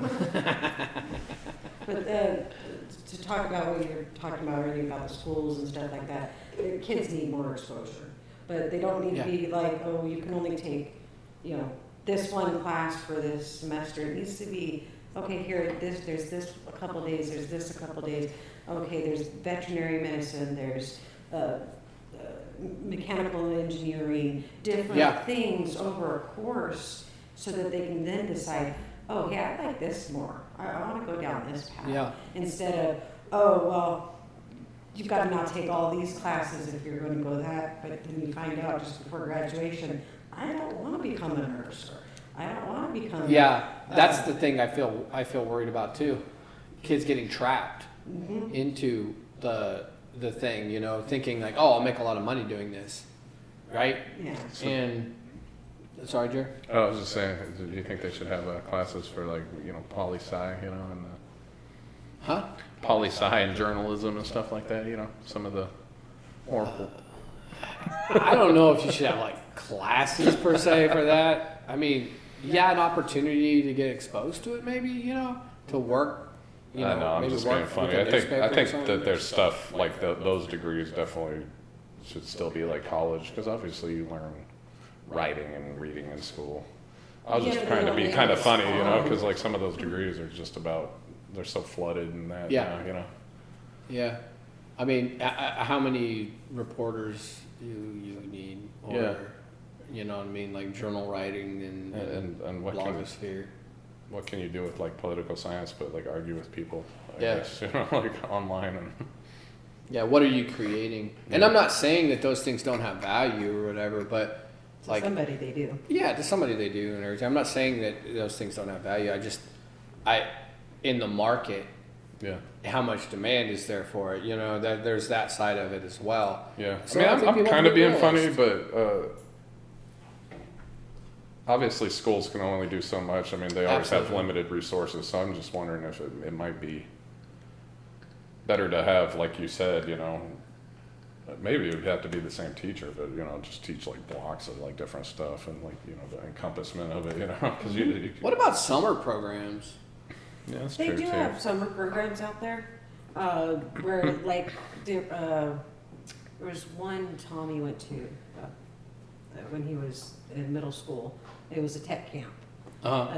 [SPEAKER 3] But to talk about what you're talking about earlier about the schools and stuff like that, the kids need more exposure. But they don't need to be like, oh, you can only take, this one class for this semester. It needs to be, okay, there's this a couple days, there's this a couple days. Okay, there's veterinary medicine, there's mechanical engineering, different things over a course so that they can then decide, oh, yeah, I like this more. I want to go down this path.
[SPEAKER 2] Yeah.
[SPEAKER 3] Instead of, oh, well, you've got to now take all these classes if you're going to go that, but then you find out just before graduation, I don't want to become a nurse, or I don't want to become.
[SPEAKER 2] Yeah, that's the thing I feel worried about too. Kids getting trapped into the thing, thinking like, oh, I'll make a lot of money doing this, right?
[SPEAKER 3] Yeah.
[SPEAKER 2] And sorry, Jer.
[SPEAKER 1] Oh, I was just saying, do you think they should have classes for like, poli-sci, and
[SPEAKER 2] Huh?
[SPEAKER 1] poli-sci and journalism and stuff like that, some of the more.
[SPEAKER 2] I don't know if you should have like classes per se for that. I mean, yeah, an opportunity to get exposed to it, maybe, to work.
[SPEAKER 1] I know, I'm
[SPEAKER 2] maybe
[SPEAKER 1] just being
[SPEAKER 2] work
[SPEAKER 1] funny.
[SPEAKER 2] with a
[SPEAKER 1] I think
[SPEAKER 2] newspaper or something.
[SPEAKER 1] that there's stuff like those degrees definitely should still be like college, because obviously you learn writing and reading in school. I was just trying to be kind of funny, because like some of those degrees are just about, they're so flooded and that,
[SPEAKER 2] Yeah. Yeah. I mean, how many reporters do you need? Or,
[SPEAKER 1] Yeah.
[SPEAKER 2] You know what I mean? Like journal writing
[SPEAKER 1] and
[SPEAKER 2] blogosphere.
[SPEAKER 1] what can you do with like political science, but like argue with people, I
[SPEAKER 2] Yeah.
[SPEAKER 1] guess, like online and.
[SPEAKER 2] Yeah, what are you creating? And
[SPEAKER 1] Yeah.
[SPEAKER 2] I'm not saying that those things don't have value or whatever, but
[SPEAKER 3] To
[SPEAKER 2] like,
[SPEAKER 3] somebody they do.
[SPEAKER 2] yeah, to somebody they do and everything. I'm not saying that those things don't have value. In the market,
[SPEAKER 1] Yeah.
[SPEAKER 2] how much demand is there for it? That there's that side of it as well.
[SPEAKER 1] Yeah,
[SPEAKER 2] So
[SPEAKER 1] I mean,
[SPEAKER 2] I think
[SPEAKER 1] I'm
[SPEAKER 2] people
[SPEAKER 1] kind
[SPEAKER 2] have
[SPEAKER 1] of
[SPEAKER 2] to be
[SPEAKER 1] being funny,
[SPEAKER 2] realized.
[SPEAKER 1] but obviously schools can only do so much. I mean, they always have
[SPEAKER 2] Absolutely.
[SPEAKER 1] limited resources, so I'm just wondering if it might be better to have, like you said, maybe it would have to be the same teacher, but just teach like blocks of like different stuff and like the encompassment of it, because you
[SPEAKER 2] What about summer programs?
[SPEAKER 1] yeah, that's
[SPEAKER 3] They
[SPEAKER 1] true
[SPEAKER 3] do
[SPEAKER 1] too.
[SPEAKER 3] have summer programs out there, where like there was one Tommy went to when he was in middle school. It was a tech camp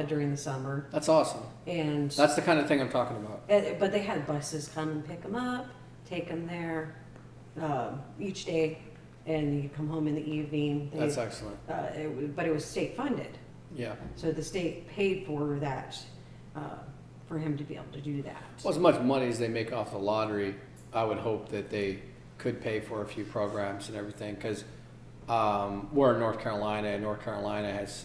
[SPEAKER 3] during the summer,
[SPEAKER 2] That's awesome.
[SPEAKER 3] and
[SPEAKER 2] That's the kind of thing I'm talking about.
[SPEAKER 3] but they had buses come and pick them up, take them there each day, and you come home in the evening.
[SPEAKER 2] That's excellent.
[SPEAKER 3] But it was state funded,
[SPEAKER 2] Yeah.
[SPEAKER 3] so the state paid for that for him to be able to do that.
[SPEAKER 2] Well, as much money as they make off the lottery, I would hope that they could pay for a few programs and everything, because we're in North Carolina, and North Carolina has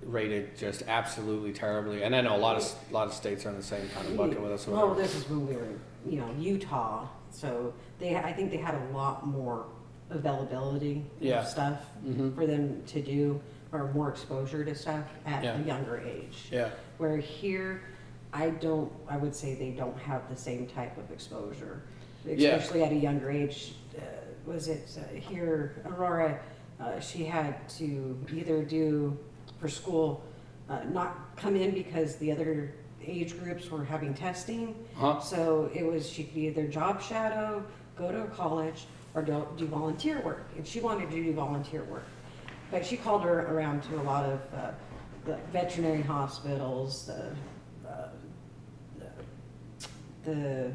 [SPEAKER 2] rated just absolutely terribly. And I know a lot of states are in the same kind of bucket with us. or
[SPEAKER 3] Well,
[SPEAKER 2] whatever.
[SPEAKER 3] this is when we were, Utah, so I think they had a lot more availability
[SPEAKER 2] Yeah.
[SPEAKER 3] of stuff
[SPEAKER 2] Mhm.
[SPEAKER 3] for them to do, or more exposure to stuff at
[SPEAKER 2] Yeah.
[SPEAKER 3] a younger age.
[SPEAKER 2] Yeah.
[SPEAKER 3] Where here, I would say they don't have the same type of exposure,
[SPEAKER 2] Yeah.
[SPEAKER 3] especially at a younger age. Here, Aurora, she had to either do for school, not come in because the other age groups were having testing.
[SPEAKER 2] Huh?
[SPEAKER 3] So she could either job shadow, go to college, or do volunteer work. And she wanted to do volunteer work. But she called her around to a lot of the veterinary hospitals, the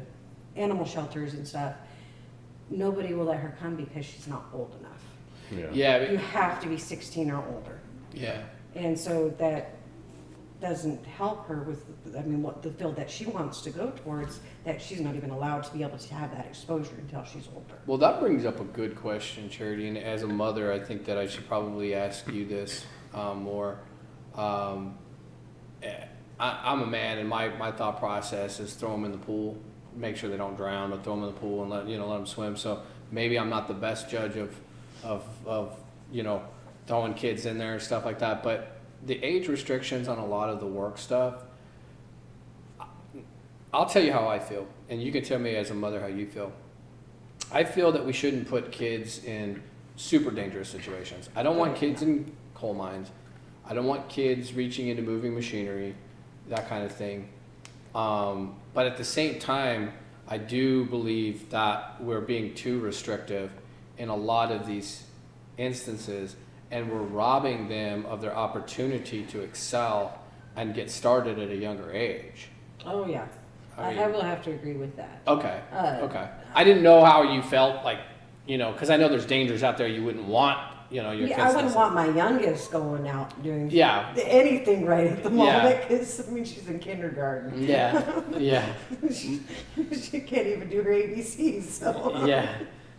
[SPEAKER 3] animal shelters and stuff. Nobody will let her come because she's not old enough.
[SPEAKER 2] Yeah.
[SPEAKER 3] You have to be 16 or older.
[SPEAKER 2] Yeah.
[SPEAKER 3] And so that doesn't help her with, what the field that she wants to go towards, that she's not even allowed to be able to have that exposure until she's older.
[SPEAKER 2] Well, that brings up a good question, Charity. And as a mother, I think that I should probably ask you this more. I'm a man, and my thought process is throw them in the pool, make sure they don't drown, but throw them in the pool and let them swim. So maybe I'm not the best judge of throwing kids in there and stuff like that. But the age restrictions on a lot of the work stuff, I'll tell you how I feel, and you can tell me as a mother how you feel. I feel that we shouldn't put kids in super dangerous situations. I don't want kids in coal mines. I don't want kids reaching into moving machinery, that kind of thing. But at the same time, I do believe that we're being too restrictive in a lot of these instances, and we're robbing them of their opportunity to excel and get started at a younger age.
[SPEAKER 3] Oh, yeah.
[SPEAKER 2] I mean-
[SPEAKER 3] I will have to agree with that.
[SPEAKER 2] Okay,
[SPEAKER 3] Uh,
[SPEAKER 2] okay. I didn't know how you felt, like, you know, because I know there's dangers out there you wouldn't want, you know, your
[SPEAKER 3] Yeah,
[SPEAKER 2] kids
[SPEAKER 3] I
[SPEAKER 2] to
[SPEAKER 3] wouldn't
[SPEAKER 2] see.
[SPEAKER 3] want my youngest going out doing
[SPEAKER 2] Yeah.
[SPEAKER 3] anything right at the
[SPEAKER 2] Yeah.
[SPEAKER 3] moment, because, I mean, she's in kindergarten.
[SPEAKER 2] Yeah, yeah,
[SPEAKER 3] She can't even do her ABCs, so.
[SPEAKER 2] yeah.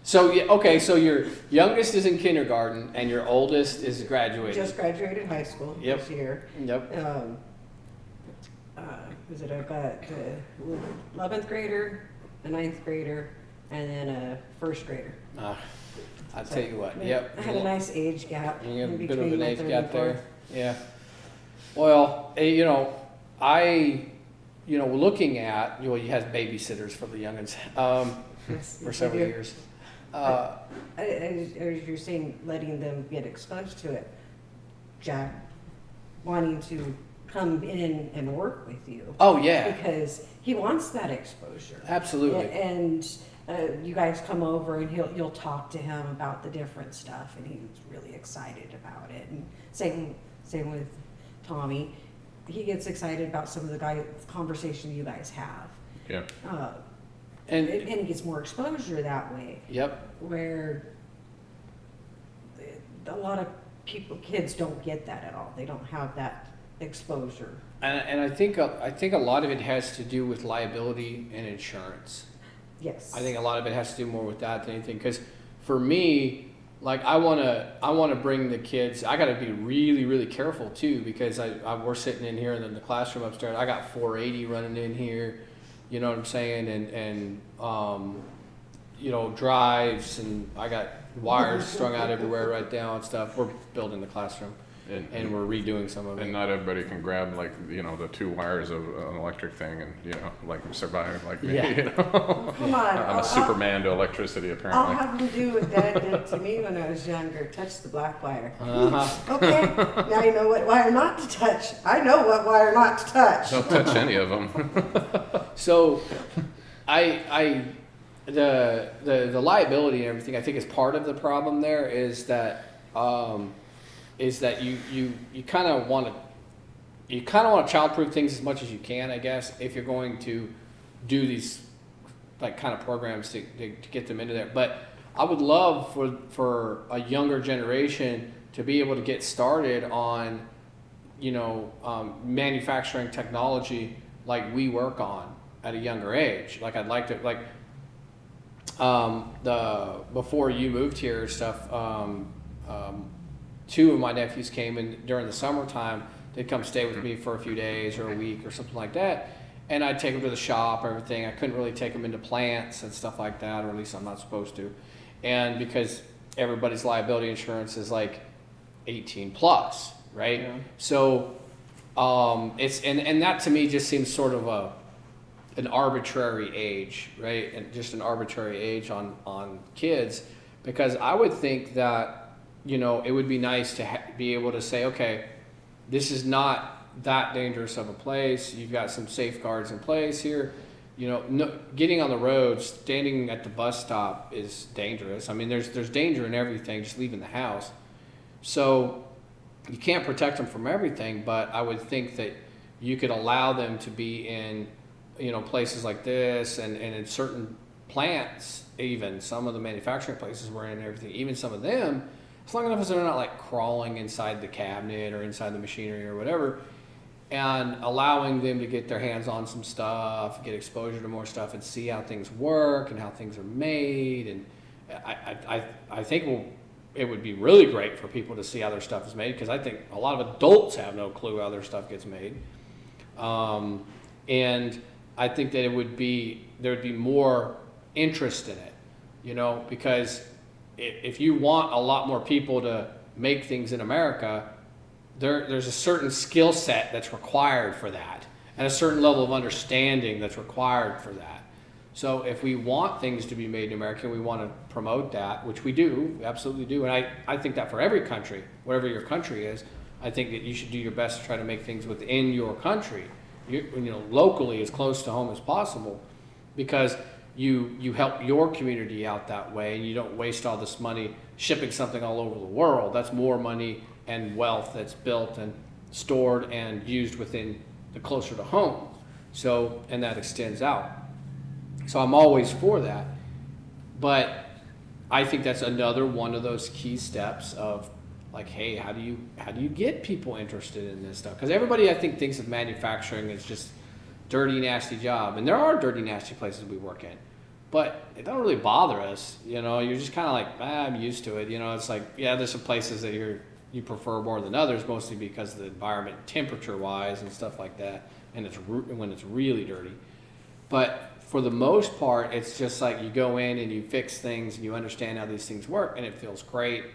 [SPEAKER 2] So, yeah, okay, so your youngest is in kindergarten and your oldest is graduating.
[SPEAKER 3] Just graduated high school
[SPEAKER 2] Yep.
[SPEAKER 3] this year.
[SPEAKER 2] Yep.
[SPEAKER 3] I've got the 11th grader, a 9th grader, and then a 1st grader.
[SPEAKER 2] I'll tell you what, yep.
[SPEAKER 3] I had a nice age gap
[SPEAKER 2] You have
[SPEAKER 3] in
[SPEAKER 2] a bit
[SPEAKER 3] between
[SPEAKER 2] of an
[SPEAKER 3] my
[SPEAKER 2] age
[SPEAKER 3] third
[SPEAKER 2] gap
[SPEAKER 3] and
[SPEAKER 2] there.
[SPEAKER 3] fourth.
[SPEAKER 2] Yeah. Well, you know, looking at, you had babysitters for the youngins
[SPEAKER 3] Yes,
[SPEAKER 2] for
[SPEAKER 3] yes, I
[SPEAKER 2] several
[SPEAKER 3] do.
[SPEAKER 2] years.
[SPEAKER 3] As you're saying, letting them get exposed to it, Jack, wanting to come in and work with you.
[SPEAKER 2] Oh, yeah,
[SPEAKER 3] Because he wants that exposure.
[SPEAKER 2] absolutely.
[SPEAKER 3] And you guys come over and you'll talk to him about the different stuff, and he's really excited about it. And same with Tommy, he gets excited about some of the conversation you guys have.
[SPEAKER 1] Yeah.
[SPEAKER 3] And
[SPEAKER 2] And,
[SPEAKER 3] he gets more exposure that way,
[SPEAKER 2] yep,
[SPEAKER 3] where a lot of kids don't get that at all. They don't have that exposure.
[SPEAKER 2] and I think a lot of it has to do with liability and insurance.
[SPEAKER 3] Yes.
[SPEAKER 2] I think a lot of it has to do more with that than anything. Because for me, like I wanna bring the kids. I got to be really, really careful too, because we're sitting in here in the classroom upstairs. I got 480 running in here. You know what I'm saying? And you know, drives, and I got wires strung out everywhere right now and stuff. We're building the classroom, and we're redoing some of it.
[SPEAKER 1] And not everybody can grab, like, you know, the 2 wires of an electric thing and, you know, like survive like me.
[SPEAKER 2] Yeah.
[SPEAKER 1] You know?
[SPEAKER 3] Come on.
[SPEAKER 1] I'm a Superman to electricity,
[SPEAKER 3] I'll
[SPEAKER 1] apparently.
[SPEAKER 3] have them do what Dad did to me when I was younger. Touch the black wire.
[SPEAKER 2] Uh-huh.
[SPEAKER 3] Okay, now you know what wire not to touch. I know what wire not to touch.
[SPEAKER 1] Don't touch any of them.
[SPEAKER 2] So, the liability and everything, I think is part of the problem. There is that you kind of want to childproof things as much as you can, I guess, if you're going to do these like kind of programs to get them into there. But I would love for a younger generation to be able to get started on, you know, manufacturing technology like we work on at a younger age. Like I'd like to, like, before you moved here and stuff, 2 of my nephews came in during the summertime. They'd come stay with me for a few days or a week or something like that. And I'd take them to the shop, everything. I couldn't really take them into plants and stuff like that, or at least I'm not supposed to. And because everybody's liability insurance is like 18 plus, right?
[SPEAKER 3] Yeah.
[SPEAKER 2] So it's and that to me just seems sort of an arbitrary age, right? And just an arbitrary age on kids, because I would think that, you know, it would be nice to be able to say, okay, this is not that dangerous of a place. You've got some safeguards in place here. You know, getting on the road, standing at the bus stop is dangerous. I mean, there's danger in everything, just leaving the house. So you can't protect them from everything, but I would think that you could allow them to be in, you know, places like this and in certain plants, even some of the manufacturing places we're in and everything, even some of them, as long enough as they're not like crawling inside the cabinet or inside the machinery or whatever, and allowing them to get their hands on some stuff, get exposure to more stuff, and see how things work and how things are made. And I think it would be really great for people to see how their stuff is made, because I think a lot of adults have no clue how their stuff gets made. And I think that there would be more interest in it, you know, because if you want a lot more people to make things in America, there's a certain skill set that's required for that, and a certain level of understanding that's required for that. So if we want things to be made in America, we want to promote that, which we do, we absolutely do. And I think that for every country, whatever your country is, I think that you should do your best to try to make things within your country, locally as close to home as possible, because you help your community out that way, and you don't waste all this money shipping something all over the world. That's more money and wealth that's built and stored and used within the closer to home. So, and that extends out. So I'm always for that, but I think that's another one of those key steps of like, hey, how do you get people interested in this stuff? Because everybody, I think, thinks of manufacturing as just dirty, nasty job, and there are dirty, nasty places we work in, but it don't really bother us. You're just kind of like, I'm used to it. It's like, yeah, there's some places that you prefer more than others, mostly because of the environment, temperature-wise, and stuff like that, and when it's really dirty, but for the most part, it's just like you go in and you fix things and you understand how these things work, and it feels great.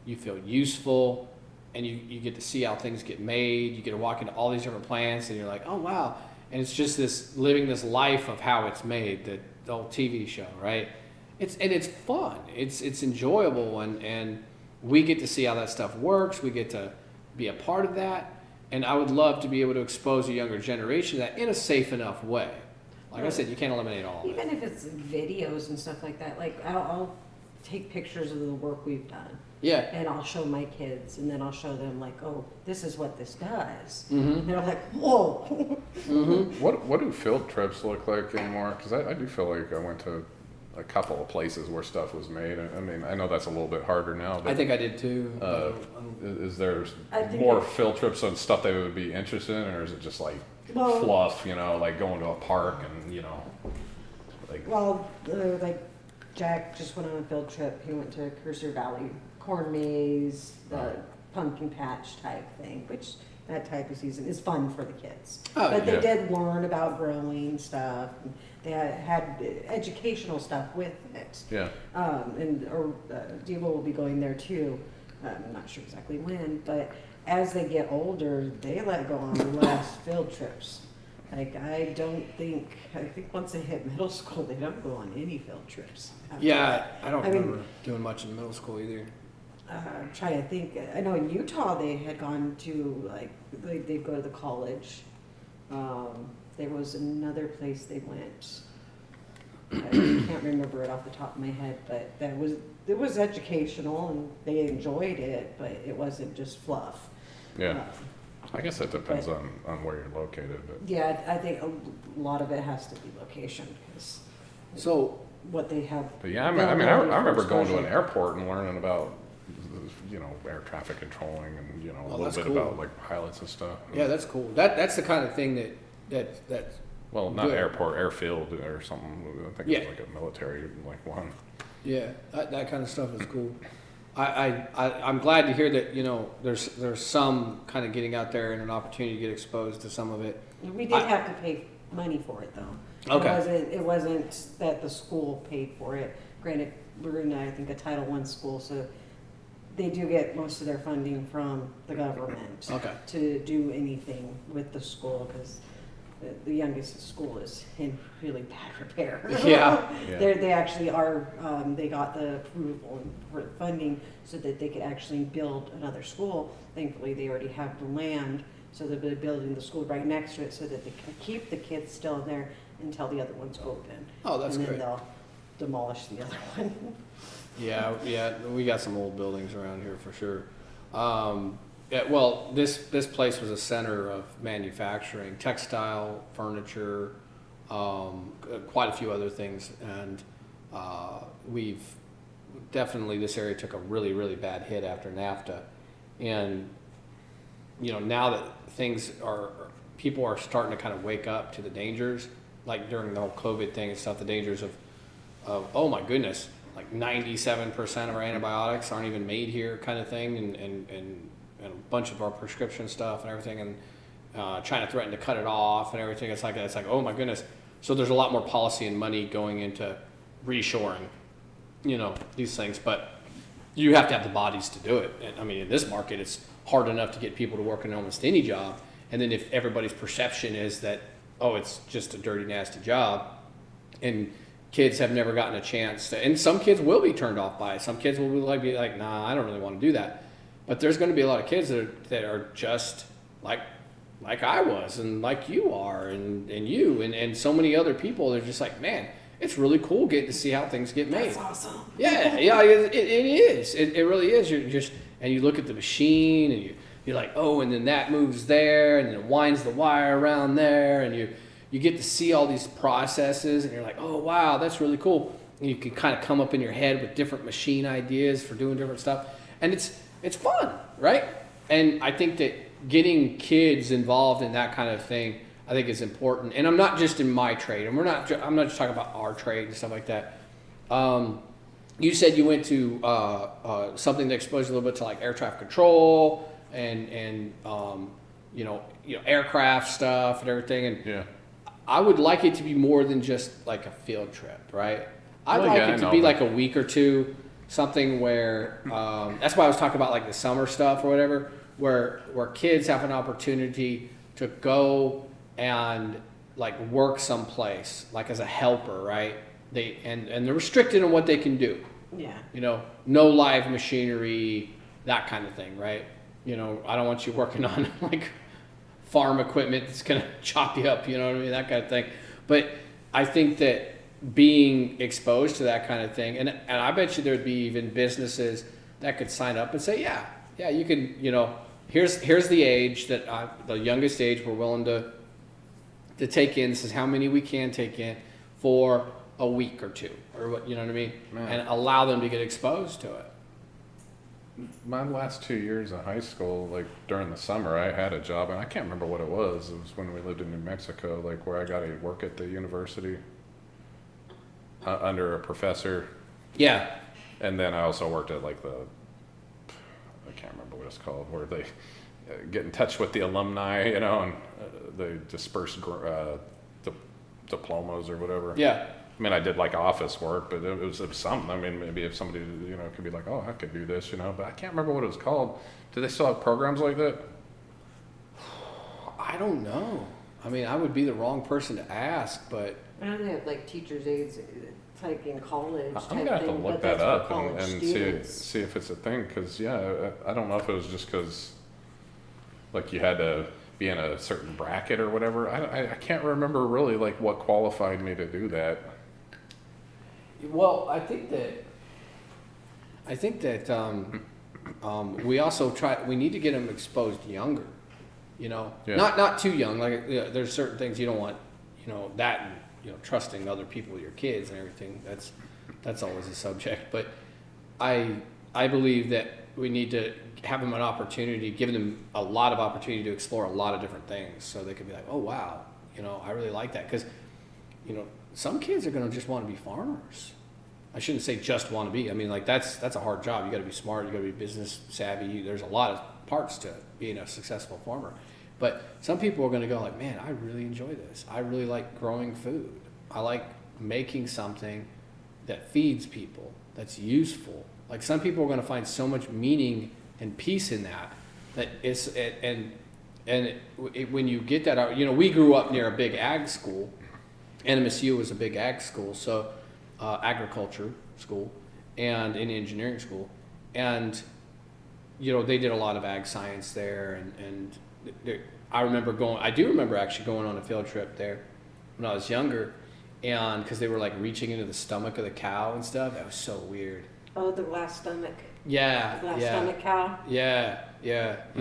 [SPEAKER 2] You feel useful, and you get to see how things get made. You get to walk into all these different plants, and you're like, oh, wow. And it's just living this life of how it's made, the old TV show, right? It's fun. It's enjoyable, and we get to see how that stuff works. We get to be a part of that, and I would love to be able to expose a younger generation to that in a safe enough way. Like I said, you can't eliminate all of it.
[SPEAKER 3] Even if it's videos and stuff like that, like I'll take pictures of the work we've done.
[SPEAKER 2] Yeah.
[SPEAKER 3] And I'll show my kids, and then I'll show them like, oh, this is what this does.
[SPEAKER 2] Mm-hmm.
[SPEAKER 3] And they're like, whoa.
[SPEAKER 2] Mm-hmm.
[SPEAKER 1] What do field trips look like anymore? Because I do feel like I went to a couple of places where stuff was made. I mean, I know that's a little bit harder now. But,
[SPEAKER 2] I think I did too.
[SPEAKER 1] is there
[SPEAKER 3] I think
[SPEAKER 1] more field trips on stuff they would be interested in, or is it just like fluff, like going to a park and, like...
[SPEAKER 3] Well, like Jack just went on a field trip. He went to Cursor Valley, corn maze, the pumpkin patch type thing, which that type of season is fun for the kids.
[SPEAKER 2] Oh,
[SPEAKER 3] but they
[SPEAKER 1] yeah.
[SPEAKER 3] did learn about growing stuff. They had educational stuff with it.
[SPEAKER 1] Yeah.
[SPEAKER 3] Diva will be going there too. I'm not sure exactly when, but as they get older, they let go on less field trips. Like, I think once they hit middle school, they don't go on any field trips.
[SPEAKER 2] Yeah, I don't remember doing much in middle school either.
[SPEAKER 3] I'm trying to think. I know in Utah they had gone to, they'd go to the college. There was another place they went. I can't remember it off the top of my head, but it was educational and they enjoyed it, but it wasn't just fluff.
[SPEAKER 1] Yeah. I guess that depends on where you're located. But.
[SPEAKER 3] Yeah, I think a lot of it has to be location, because what they have.
[SPEAKER 1] But yeah, I remember going to an airport and learning about, air traffic controlling and, a little bit
[SPEAKER 2] cool.
[SPEAKER 1] about like pilots and stuff.
[SPEAKER 2] Yeah, that's cool. That's the kind of thing that
[SPEAKER 1] well, not
[SPEAKER 2] good.
[SPEAKER 1] Airport, airfield or something. I think it's like a military one.
[SPEAKER 2] Yeah, that kind of stuff is cool. I'm glad to hear that there's some kind of getting out there and an opportunity to get exposed to some of it.
[SPEAKER 3] We did have to pay money for it though.
[SPEAKER 2] Okay.
[SPEAKER 3] It wasn't that the school paid for it. Granted, we're in I think a Title I school, so they do get most of their funding from the government.
[SPEAKER 2] Okay.
[SPEAKER 3] To do anything with the school, because the youngest school is in really bad repair.
[SPEAKER 2] Yeah.
[SPEAKER 3] They actually are, they got the approval for funding so that they could actually build another school. Thankfully, they already have the land, so they're building the school right next to it so that they can keep the kids still in there until the other one's open.
[SPEAKER 2] Oh, that's
[SPEAKER 3] great.
[SPEAKER 2] great.
[SPEAKER 3] And then they'll demolish the other one.
[SPEAKER 2] Yeah, we got some old buildings around here for sure. This place was a center of manufacturing, textile, furniture, quite a few other things, and this area took a really, really bad hit after NAFTA, and now that people are starting to kind of wake up to the dangers, like during the whole COVID thing and stuff, the dangers of oh my goodness, like 97% of our antibiotics aren't even made here, kind of thing, and a bunch of our prescription stuff and everything, and China threatened to cut it off and everything. It's like oh my goodness. So there's a lot more policy and money going into reshoring, these things. But you have to have the bodies to do it. And I mean, in this market, it's hard enough to get people to work in almost any job. And then if everybody's perception is that, oh, it's just a dirty, nasty job, and kids have never gotten a chance to, and some kids will be turned off by it. Some kids will be like, nah, I don't really want to do that. But there's going to be a lot of kids that are just like I was, and like you are, and you, and so many other people. They're just like, man, it's really cool getting to see how things get made.
[SPEAKER 3] That's awesome.
[SPEAKER 2] Yeah, it is. It really is. You're just, and you look at the machine, and you're like, oh, and then that moves there, and then it winds the wire around there, and you get to see all these processes, and you're like, oh, wow, that's really cool. And you can kind of come up in your head with different machine ideas for doing different stuff, and it's fun, right? And I think that getting kids involved in that kind of thing, I think is important. And I'm not just in my trade, and I'm not just talking about our trade and stuff like that. You said you went to something that exposed you a little bit to like air traffic control and you know aircraft stuff and everything. And
[SPEAKER 1] Yeah.
[SPEAKER 2] I would like it to be more than just like a field trip, right? I'd
[SPEAKER 1] Well,
[SPEAKER 2] like
[SPEAKER 1] yeah,
[SPEAKER 2] it
[SPEAKER 1] I
[SPEAKER 2] to
[SPEAKER 1] know,
[SPEAKER 2] be
[SPEAKER 1] but-
[SPEAKER 2] like a week or two, something where that's why I was talking about like the summer stuff or whatever, where kids have an opportunity to go and like work someplace like as a helper, right? And they're restricted on what they can do.
[SPEAKER 3] Yeah.
[SPEAKER 2] You know, no live machinery, that kind of thing, right? You know, I don't want you working on like farm equipment that's gonna chop you up, you know what I mean, that kind of thing. But I think that being exposed to that kind of thing, and I bet you there'd be even businesses that could sign up and say, yeah, you can, you know, here's the age that the youngest age we're willing to take in. This is how many we can take in for a week or two, or what, you know what I mean,
[SPEAKER 1] Man.
[SPEAKER 2] and allow them to get exposed to it.
[SPEAKER 1] My last 2 years of high school, like during the summer, I had a job, and I can't remember what it was. It was when we lived in New Mexico, like where I got to work at the university under a professor.
[SPEAKER 2] Yeah,
[SPEAKER 1] And then I also worked at like I can't remember what it's called, where they get in touch with the alumni, you know, and they disperse diplomas or whatever.
[SPEAKER 2] yeah.
[SPEAKER 1] I mean, I did like office work, but it was something. I mean, maybe if somebody, you know, could be like, oh, I could do this, you know, but I can't remember what it was called. Do they still have programs like that?
[SPEAKER 2] I don't know. I mean, I would be the wrong person to ask, but
[SPEAKER 3] I know they have like teachers' aides, it's like in college
[SPEAKER 1] I'm
[SPEAKER 3] type
[SPEAKER 1] gonna have to
[SPEAKER 3] thing,
[SPEAKER 1] look
[SPEAKER 3] but
[SPEAKER 1] that
[SPEAKER 3] that's
[SPEAKER 1] up
[SPEAKER 3] for college
[SPEAKER 1] and
[SPEAKER 3] students.
[SPEAKER 1] see if it's a thing. Cause yeah, I don't know if it was just cause like you had to be in a certain bracket or whatever. I can't remember really like what qualified me to do that.
[SPEAKER 2] well, I think that we also we need to get them exposed younger, you know,
[SPEAKER 1] Yeah.
[SPEAKER 2] not too young. Like there's certain things you don't want, you know, that and, you know, trusting other people, your kids and everything. That's always a subject. But I believe that we need to have them an opportunity, give them a lot of opportunity to explore a lot of different things, so they can be like, oh wow, you know, I really like that, because you know, some kids are going to just want to be farmers. I shouldn't say just want to be. I mean, like that's a hard job. You got to be smart. You got to be business savvy. There's a lot of parts to being a successful farmer. But some people are going to go like, man, I really enjoy this. I really like growing food. I like making something that feeds people, that's useful. Like some people are going to find so much meaning and peace in that it's when you get that out. You know, we grew up near a big ag school. NMSU was a big ag school, so agriculture school and an engineering school, and you know they did a lot of ag science there, and I do remember actually going on a field trip there when I was younger, and because they were like reaching into the stomach of the cow and stuff. That was so weird.
[SPEAKER 3] Oh, the glass stomach.
[SPEAKER 2] Yeah,
[SPEAKER 3] Glass
[SPEAKER 2] yeah,
[SPEAKER 3] stomach cow.
[SPEAKER 2] yeah. You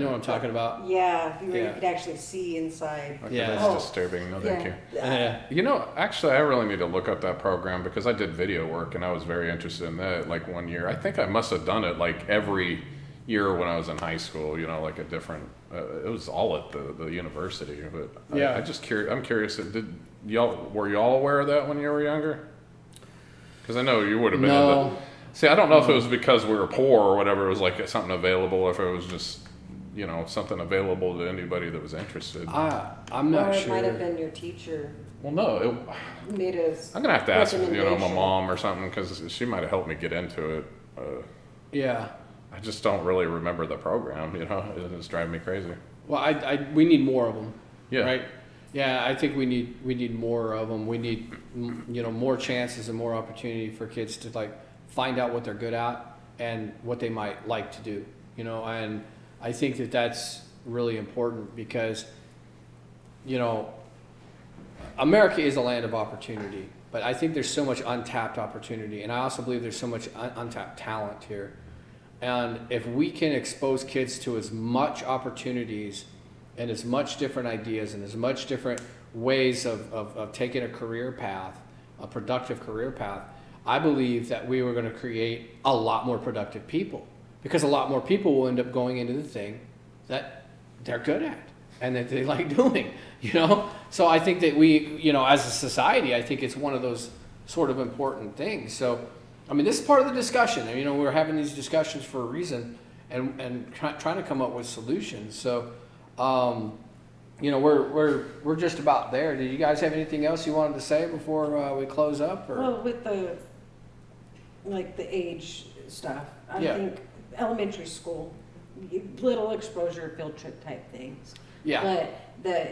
[SPEAKER 2] know what I'm talking about?
[SPEAKER 3] Yeah, you
[SPEAKER 2] Yeah.
[SPEAKER 3] could actually see inside.
[SPEAKER 1] Okay,
[SPEAKER 2] Yeah.
[SPEAKER 1] that's
[SPEAKER 3] Oh.
[SPEAKER 1] disturbing. No, thank you.
[SPEAKER 2] Yeah.
[SPEAKER 1] You know, actually, I really need to look up that program because I did video work and I was very interested in that. Like one year, I think I must have done it like every year when I was in high school. You know, like a different. It was all at the university, but
[SPEAKER 2] Yeah.
[SPEAKER 1] I'm curious. Were y'all aware of that when you were younger? Because I know you would have been.
[SPEAKER 2] No.
[SPEAKER 1] See, I don't know if it was because we were poor or whatever. It was like something available, or if it was just, you know, something available to anybody that was interested.
[SPEAKER 2] I'm
[SPEAKER 3] Or
[SPEAKER 2] not
[SPEAKER 3] it might have
[SPEAKER 2] sure.
[SPEAKER 3] been your teacher
[SPEAKER 1] Well, no,
[SPEAKER 3] made us.
[SPEAKER 1] I'm gonna have to ask, you know, my
[SPEAKER 3] recommendation.
[SPEAKER 1] mom or something because she might have helped me get into it.
[SPEAKER 2] Yeah.
[SPEAKER 1] I just don't really remember the program, you know, it's driving me crazy.
[SPEAKER 2] Well, we need more of them.
[SPEAKER 1] Yeah.
[SPEAKER 2] Right. Yeah, I think we need more of them. We need, you know, more chances and more opportunity for kids to like find out what they're good at and what they might like to do. You know, and I think that that's really important because, you know, America is a land of opportunity, but I think there's so much untapped opportunity, and I also believe there's so much untapped talent here. And if we can expose kids to as much opportunities and as much different ideas and as much different ways of taking a career path, a productive career path, I believe that we were going to create a lot more productive people, because a lot more people will end up going into the thing that they're good at and that they like doing, you know? So I think that we, you know, as a society, I think it's one of those sort of important things. So, I mean, this is part of the discussion. You know, we're having these discussions for a reason and trying to come up with solutions. So, you know, we're just about there. Did you guys have anything else you wanted to say before we close up? Or?
[SPEAKER 3] Well, with the age stuff, I
[SPEAKER 2] Yeah.
[SPEAKER 3] think elementary school, little exposure field trip type things.
[SPEAKER 2] Yeah.
[SPEAKER 3] But the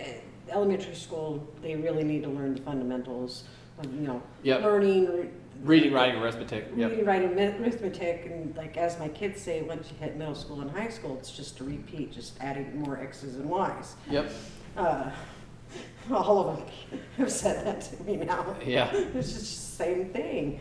[SPEAKER 3] elementary school, they really need to learn the fundamentals of, you know,
[SPEAKER 2] Yep.
[SPEAKER 3] learning,
[SPEAKER 2] Reading, writing, arithmetic. Yep.
[SPEAKER 3] reading, writing, arithmetic, and like as my kids say, once you hit middle school and high school, it's just a repeat, just adding more X's and Y's.
[SPEAKER 2] Yep.
[SPEAKER 3] All of them have said that to me now.
[SPEAKER 2] Yeah.
[SPEAKER 3] It's just the same thing.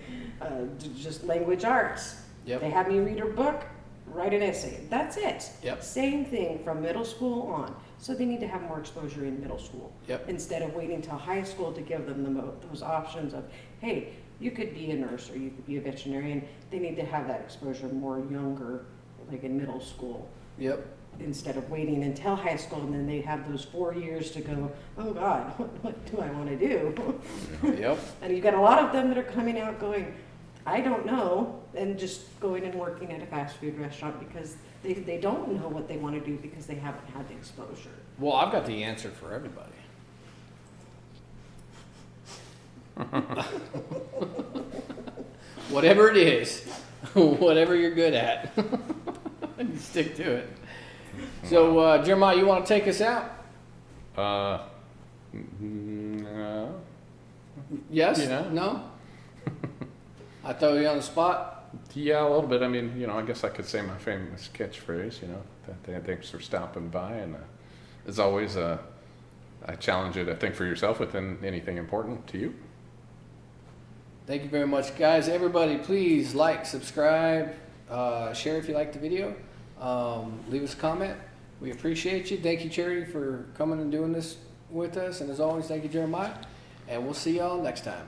[SPEAKER 3] Just language arts.
[SPEAKER 2] Yep.
[SPEAKER 3] They have me read a book, write an essay. That's it.
[SPEAKER 2] Yep.
[SPEAKER 3] Same thing from middle school on. So they need to have more exposure in middle school.
[SPEAKER 2] Yep.
[SPEAKER 3] Instead of waiting till high school to give them those options of, hey, you could be a nurse or you could be a veterinarian. They need to have that exposure more younger, like in middle school.
[SPEAKER 2] Yep.
[SPEAKER 3] Instead of waiting until high school and then they have those 4 years to go, oh God, what do I want to do?
[SPEAKER 2] Yep.
[SPEAKER 3] And you've got a lot of them that are coming out going, I don't know, and just going and working at a fast food restaurant because they don't know what they want to do because they haven't had the exposure.
[SPEAKER 2] Well, I've got the answer for everybody. Whatever it is, whatever you're good at, you stick to it. So, Jeremiah, you want to take us out?
[SPEAKER 1] No.
[SPEAKER 2] Yes?
[SPEAKER 1] Yeah.
[SPEAKER 2] No? I throw you on the spot?
[SPEAKER 1] Yeah, a little bit. I mean, you know, I guess I could say my famous catchphrase, you know, thanks for stopping by. And as always, I challenge you to think for yourself within anything important to you.
[SPEAKER 2] Thank you very much, guys. Everybody, please like, subscribe, share if you like the video. Leave us a comment. We appreciate you. Thank you, Charity, for coming and doing this with us. And as always, thank you, Jeremiah. And we'll see y'all next time.